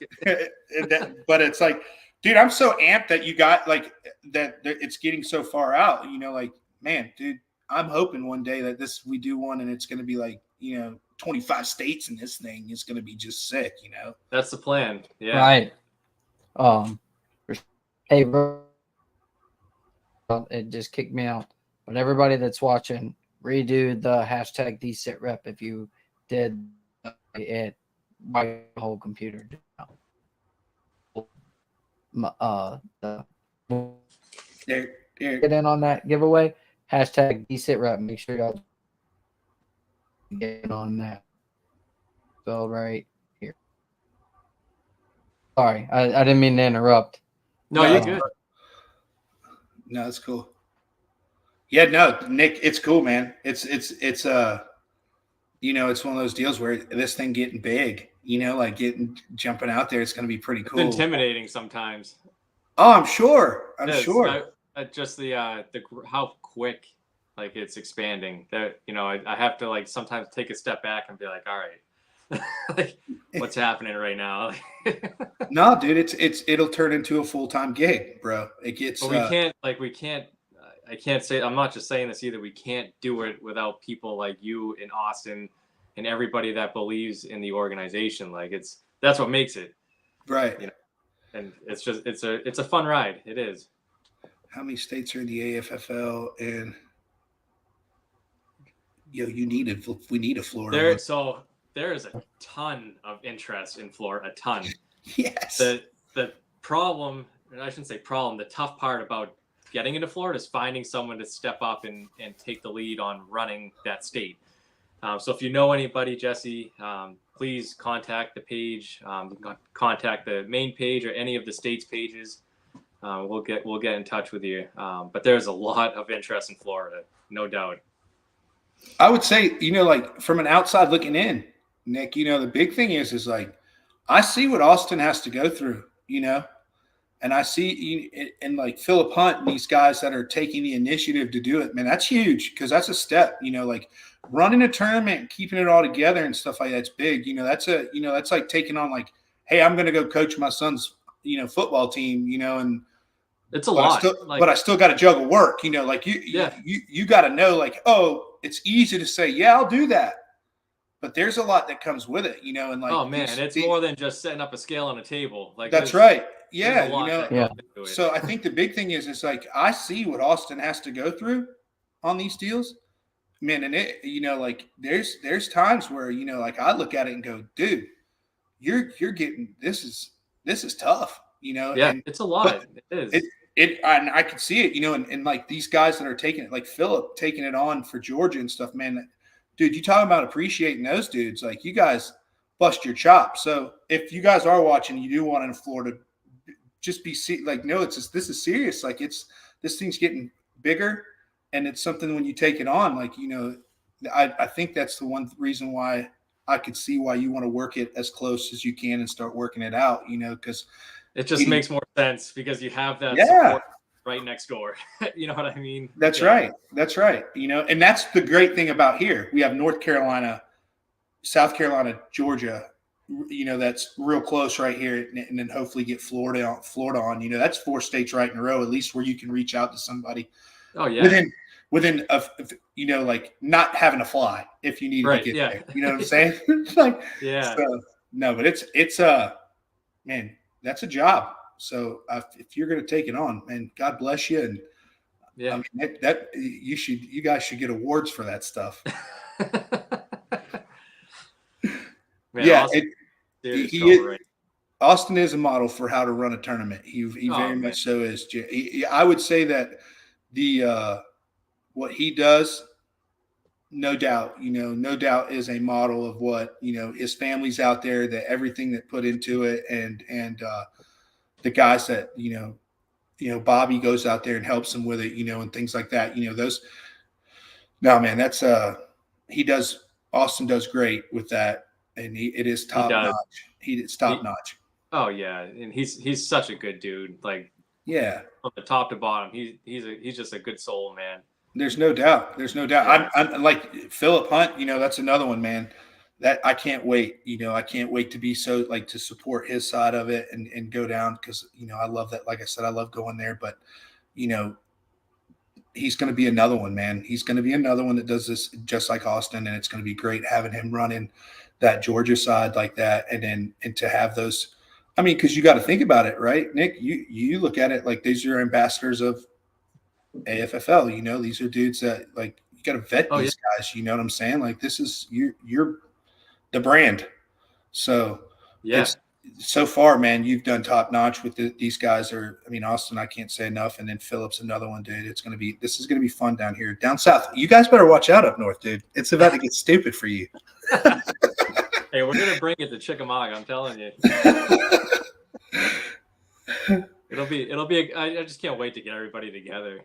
but it's like. Dude, I'm so amped that you got like that it's getting so far out, like, man, dude, I'm hoping one day that we do one and it's going to be like, 25 states in this thing is going to be just sick, That's the plan. Yeah. Right. Hey, bro, it just kicked me out. But everybody that's watching, redo the hashtag #SITREP if you did it. My whole computer did now. There. Get in on that giveaway. Hashtag #SITREP. Make sure y'all get on that. So right here. Sorry, I didn't mean to interrupt. No, you're good. No, it's cool. Yeah, no, Nick, it's cool, man. It's it's one of those deals where this thing getting big. Like jumping out there, it's going to be pretty cool. It's intimidating sometimes. Oh, I'm sure. Just the how quick like it's expanding. That I have to like sometimes take a step back and be like, all right, like what's happening right now? No, dude, it'll turn into a full-time gig, bro. It gets. But we can't. I can't say. I'm not just saying this either. We can't do it without people like you in Austin. And everybody that believes in the organization, like that's what makes it, right? And it's a fun ride. It is. How many states are in the AFFL? And we need a Florida. There is a ton of interest in Florida. A ton. Yes. The problem, and I shouldn't say problem. The tough part about getting into Florida is finding someone to step up and take the lead on running that state. So if you know anybody, Jesse, please contact the page. You can contact the main page or any of the state's pages. We'll get in touch with you. But there's a lot of interest in Florida, no doubt. I would say, like from an outside looking in, Nick, the big thing is like I see what Austin has to go through, And I see, and like Philip Hunt and these guys that are taking the initiative to do it, man, that's huge because that's a step, like running a tournament and keeping it all together and stuff like that's big. That's like taking on like, hey, I'm going to go coach my son's, football team, and it's a lot. But I still got to juggle work, like you got to know like, oh, it's easy to say, yeah, I'll do that. But there's a lot that comes with it, and like, oh man, it's more than just setting up a scale on a table. Like that's right. Yeah. So I think the big thing is like, I see what Austin has to go through on these deals, man. And it, like there's times where, like I look at it and go, dude, you're getting, this is tough, Yeah, and, it's a lot. It is. And I can see it, and like these guys that are taking it, like Philip taking it on for Georgia and stuff, man, dude, you talking about appreciating those dudes. Like you guys bust your chops. So if you guys are watching, you do want in Florida, just be like, no, this is serious. Like this thing's getting bigger, and it's something when you take it on, like, I think that's the one reason why I could see why you want to work it as close as you can and start working it out, because it just makes more sense because you have that support right next door. You know what I mean? That's right. That's right. And that's the great thing about here. We have North Carolina, South Carolina, Georgia, that's real close right here. And then hopefully get Florida on, that's 4 states right in a row, at least where you can reach out to somebody. Oh yeah. Within like not having to fly if you need to get there. You know what I'm saying? Like, yeah. So, no, but it's man, that's a job. So if you're going to take it on, man, God bless you. And yeah, I mean, that you guys should get awards for that stuff. Man, yeah. Austin, Austin is a model for how to run a tournament. He very much so is. I would say that what he does, no doubt, no doubt is a model of what, his family's out there, that everything that put into it and the guys that, Bobby goes out there and helps him with it, and things like that, no, man, that's Austin does great with that. And it is top notch. It's top notch. Oh yeah. And he's such a good dude. Like, yeah, from the top to bottom, he's just a good soul, man. There's no doubt. Yeah. I'm like Philip Hunt, that's another one, man, that I can't wait. I can't wait to be so like to support his side of it and go down. Cause I love that. Like I said, I love going there, but he's going to be another one, man. He's going to be another one that does this just like Austin. And it's going to be great having him running that Georgia side like that. And to have those, I mean, cause you got to think about it, right? Nick, you look at it like these are ambassadors of AFFL, these are dudes that like, you got to vet these guys. You know what I'm saying? Like this is, you're the brand. So yes, so far, man, you've done top notch with these guys Austin, I can't say enough. And then Philip's another one, dude. This is going to be fun down here, down south. You guys better watch out up north, dude. It's about to get stupid for you. Hey, we're going to bring it to Chickamauga. I'm telling you. It'll be. I just can't wait to get everybody together,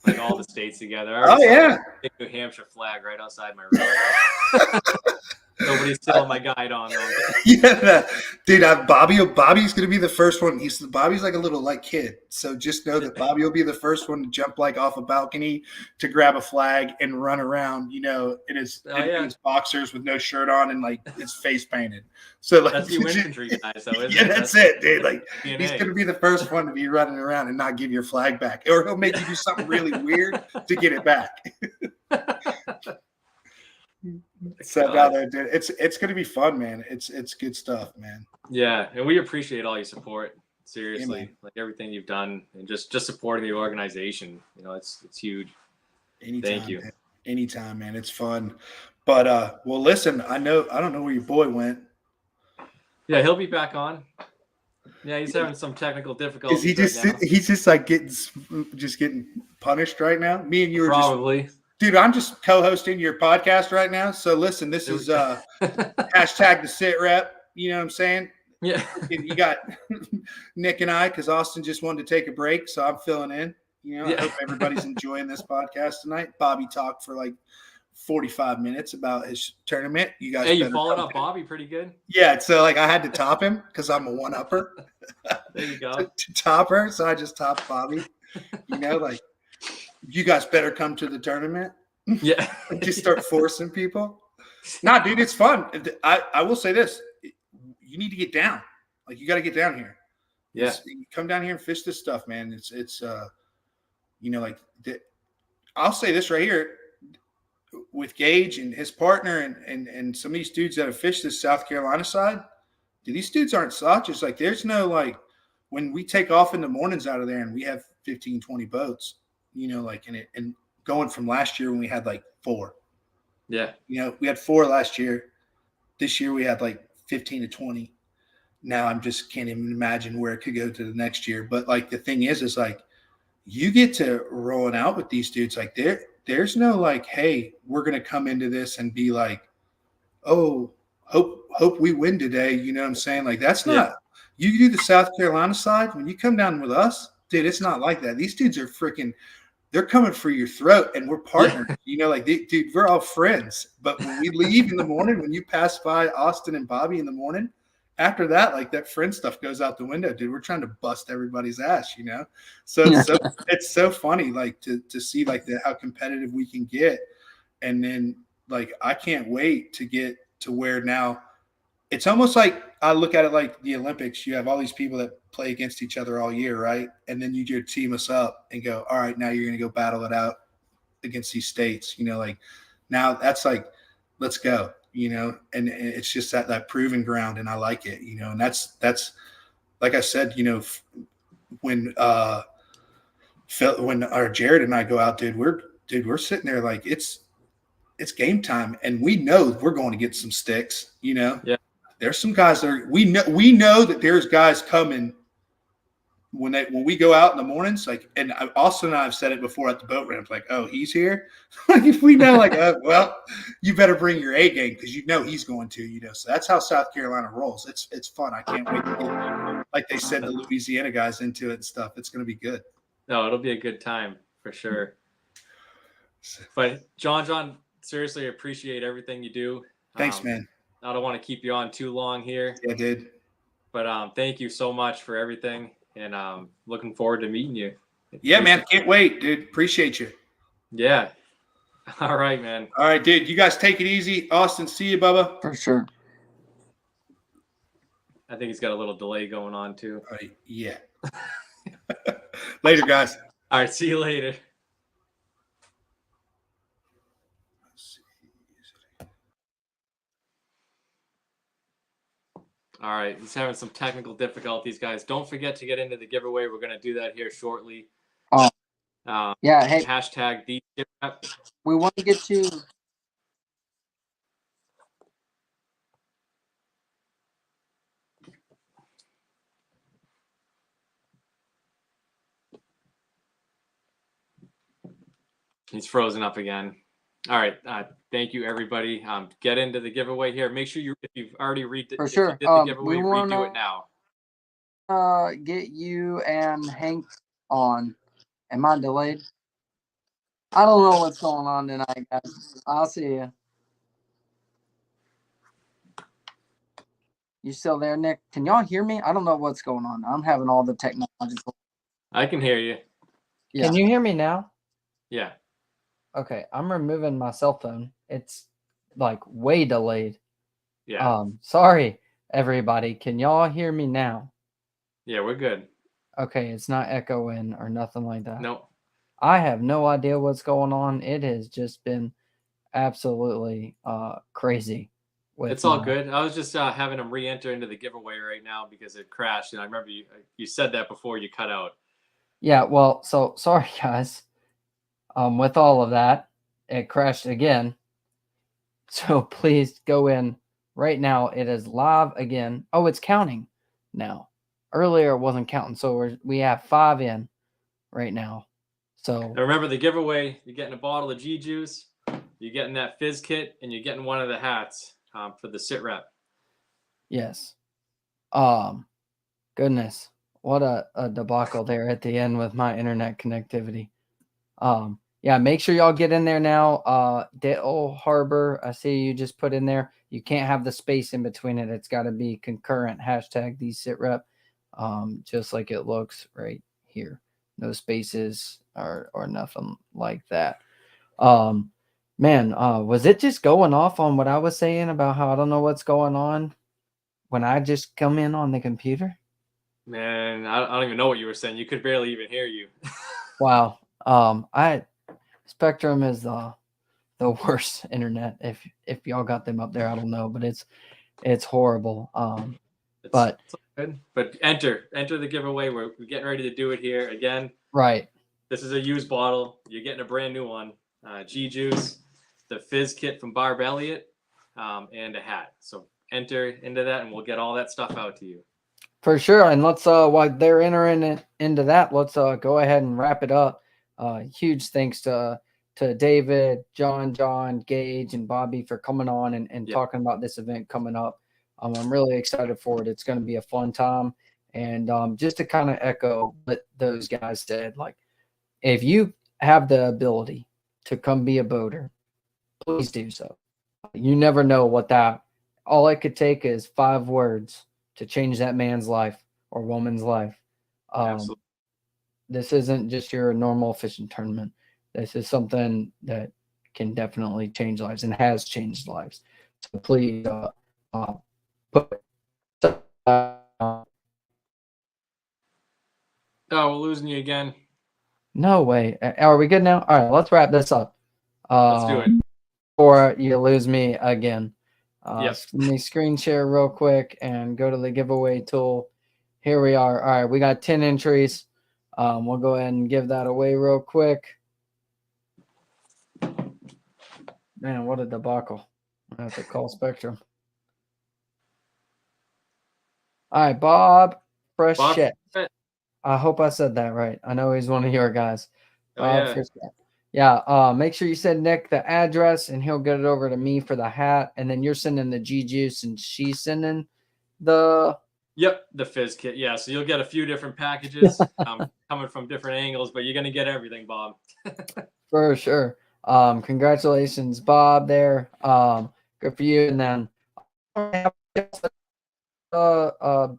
like all the states together. Oh yeah, big New Hampshire flag right outside my room. Nobody's still my guide on. Yeah, dude. Bobby's gonna be the first one. Bobby's like a little like kid, so just know that Bobby will be the first one to jump like off a balcony to grab a flag and run around. In his boxers with no shirt on and like his face painted. So like that's you infantry guys, though. Isn't yeah, it? that's it, dude. Like DNA. He's gonna be the first one to be running around and not give your flag back, or he'll make you do something really weird to get it back. So down there, dude, it's gonna be fun, man. It's good stuff, man. Yeah, and we appreciate all your support. Seriously, yeah, like everything you've done and just supporting the organization. It's huge. Anytime, thank you. Man. Anytime, man. It's fun. But well, listen, I don't know where your boy went. Yeah, he'll be back on. Yeah, he's having some technical difficulties. Is he he's just like getting punished right now? Me and you are probably. Dude, I'm just co-hosting your podcast right now. So listen, this is hashtag the SITREP. You know what I'm saying? Yeah. You got Nick and I, because Austin just wanted to take a break, so I'm filling in. I hope everybody's enjoying this podcast tonight. Bobby talked for like 45 minutes about his tournament. You guys, Hey, you better followed come up to- Bobby pretty good. Yeah, so like I had to top him because I'm a one-upper. There you go. to top her, so I just topped Bobby. You know, like you guys better come to the tournament. Yeah. Just start forcing people. Nah, dude, it's fun. I will say this: you need to get down. Like you got to get down here. Yeah. Come down here and fish this stuff, man. It's you know, like I'll say this right here with Gage and his partner and some of these dudes that have fished this South Carolina side. Dude, these dudes aren't slouches. Like there's no like when we take off in the mornings out of there and we have 15, 20 boats, you know, like and going from last year when we had like 4. Yeah. You know, we had 4 last year. This year we had like 15 to 20. Now I'm just can't even imagine where it could go to the next year. But like the thing is like you get to rolling out with these dudes. Like there's no like, hey, we're gonna come into this and be like, oh, hope we win today. You know what I'm saying? Like that's not you do the South Carolina side when you come down with us, dude. It's not like that. These dudes are freaking. They're coming for your throat, and we're partners. Yeah. You know, like dude, we're all friends. But when we leave in the morning, when you pass by Austin and Bobby in the morning, after that, like that friend stuff goes out the window, dude. We're trying to bust everybody's ass, you know. So it's so funny, like to see like how competitive we can get, and then like I can't wait to get to where now it's almost like I look at it like the Olympics. You have all these people that play against each other all year, right? And then you just team us up and go, all right, now you're going to go battle it out against these states. You know, like now that's like, let's go, you know, and it's just that proving ground. And I like it, you know, and that's like I said, you know, when our Jared and I go out, dude, we're sitting there like it's game time. And we know we're going to get some sticks, you know? Yeah. There's some guys that we know that there's guys coming when we go out in the mornings, like, and Austin and I have said it before at the boat ramp, like, oh, he's here. Like if we know, like, well, you better bring your A game because you know he's going to, you know. So that's how South Carolina rolls. It's fun. I can't wait to get, like they said, the Louisiana guys into it and stuff. It's going to be good. No, it'll be a good time for sure. But John, seriously, appreciate everything you do. Thanks, man. I don't want to keep you on too long here. Yeah, dude. But thank you so much for everything, and looking forward to meeting you. Yeah, man. Can't wait, dude. Appreciate you. Yeah. All right, man. All right, dude. You guys take it easy. Austin, see you, Bubba. For sure. I think he's got a little delay going on too. Yeah. Later, guys. All right. See you later. All right, he's having some technical difficulties, guys. Don't forget to get into the giveaway. We're going to do that here shortly. Oh, yeah. Hey, hashtag the SITREP. We want to get you. He's frozen up again. All right. Thank you, everybody. Get into the giveaway here. Make sure if you've already read it, For sure. If you did the giveaway, redo it now. Get you and Hank on. Am I delayed? I don't know what's going on tonight, guys. I'll see you. You still there, Nick? Can y'all hear me? I don't know what's going on. I'm having all the technological. I can hear you. Yeah. Can you hear me now? Yeah. Okay, I'm removing my cell phone. It's like way delayed. Yeah. Sorry, everybody. Can y'all hear me now? Yeah, we're good. Okay, it's not echoing or nothing like that. No. I have no idea what's going on. It has just been absolutely crazy. It's all good. I was just having him re-enter into the giveaway right now because it crashed, and I remember you said that before you cut out. Yeah, well, so sorry, guys. With all of that, it crashed again. So please go in right now. It is live again. Oh, it's counting now. Earlier it wasn't counting, so we have 5 in right now. So and remember the giveaway. You're getting a bottle of G Juice. You're getting that fizz kit, and you're getting one of the hats for the SITREP. Yes. Goodness, what a debacle there at the end with my internet connectivity. yeah, make sure y'all get in there now. Dale Harbor, I see you just put in there. You can't have the space in between it. It's got to be concurrent. Hashtag the SITREP, just like it looks right here. No spaces or nothing like that. Man, was it just going off on what I was saying about how I don't know what's going on when I just come in on the computer? Man, I don't even know what you were saying. You could barely even hear you. Wow. Spectrum is the worst internet. If y'all got them up there, I don't know, but it's horrible. But it's good. But enter the giveaway. We're getting ready to do it here again. right. This is a used bottle. You're getting a brand new one. G Juice, the Fizz kit from Barb Elliott, and a hat. So enter into that, and we'll get all that stuff out to you. For sure. And let's while they're entering it into that, let's go ahead and wrap it up. Huge thanks to David, John, Gage, and Bobby for coming on and talking about this event coming up. I'm really excited for it. It's going to be a fun time. And just to kind of echo what those guys said, like, if you have the ability to come be a boater, please do so. You never know what all it could take is 5 words to change that man's life or woman's life. Absolutely. This isn't just your normal fishing tournament. This is something that can definitely change lives and has changed lives. So please put. Oh, we're losing you again. No way. Are we good now? All right, let's wrap this up. Let's do it. Before you lose me again. Yep. Let me screen share real quick and go to the giveaway tool. Here we are. All right, we got 10 entries. We'll go ahead and give that away real quick. Man, what a debacle. I have to call Spectrum. All right, Bob Frechette. I hope I said that right. I know he's one of your guys. Oh, yeah. Make sure you send Nick the address and he'll get it over to me for the hat. And then you're sending the G Juice and she's sending the the Fizz kit. Yeah, so you'll get a few different packages coming from different angles, but you're gonna get everything, Bob. For sure. Congratulations, Bob. There. Good for you. And then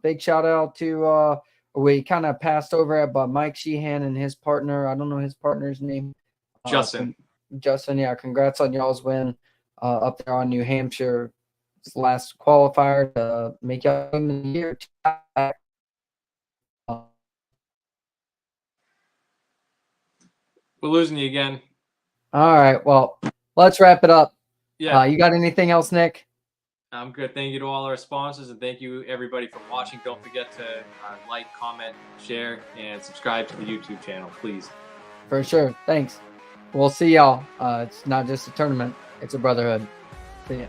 big shout out to we kind of passed over it, but Mike Sheehan and his partner. I don't know his partner's name. Justin. Yeah. Congrats on y'all's win up there on New Hampshire. Last qualifier to make y'all game of the year. We're losing you again. All right. Well, let's wrap it up. Yeah. You got anything else, Nick? I'm good. Thank you to all our sponsors, and thank you everybody for watching. Don't forget to like, comment, share, and subscribe to the YouTube channel, please. For sure. Thanks. We'll see y'all. It's not just a tournament; it's a brotherhood. See ya.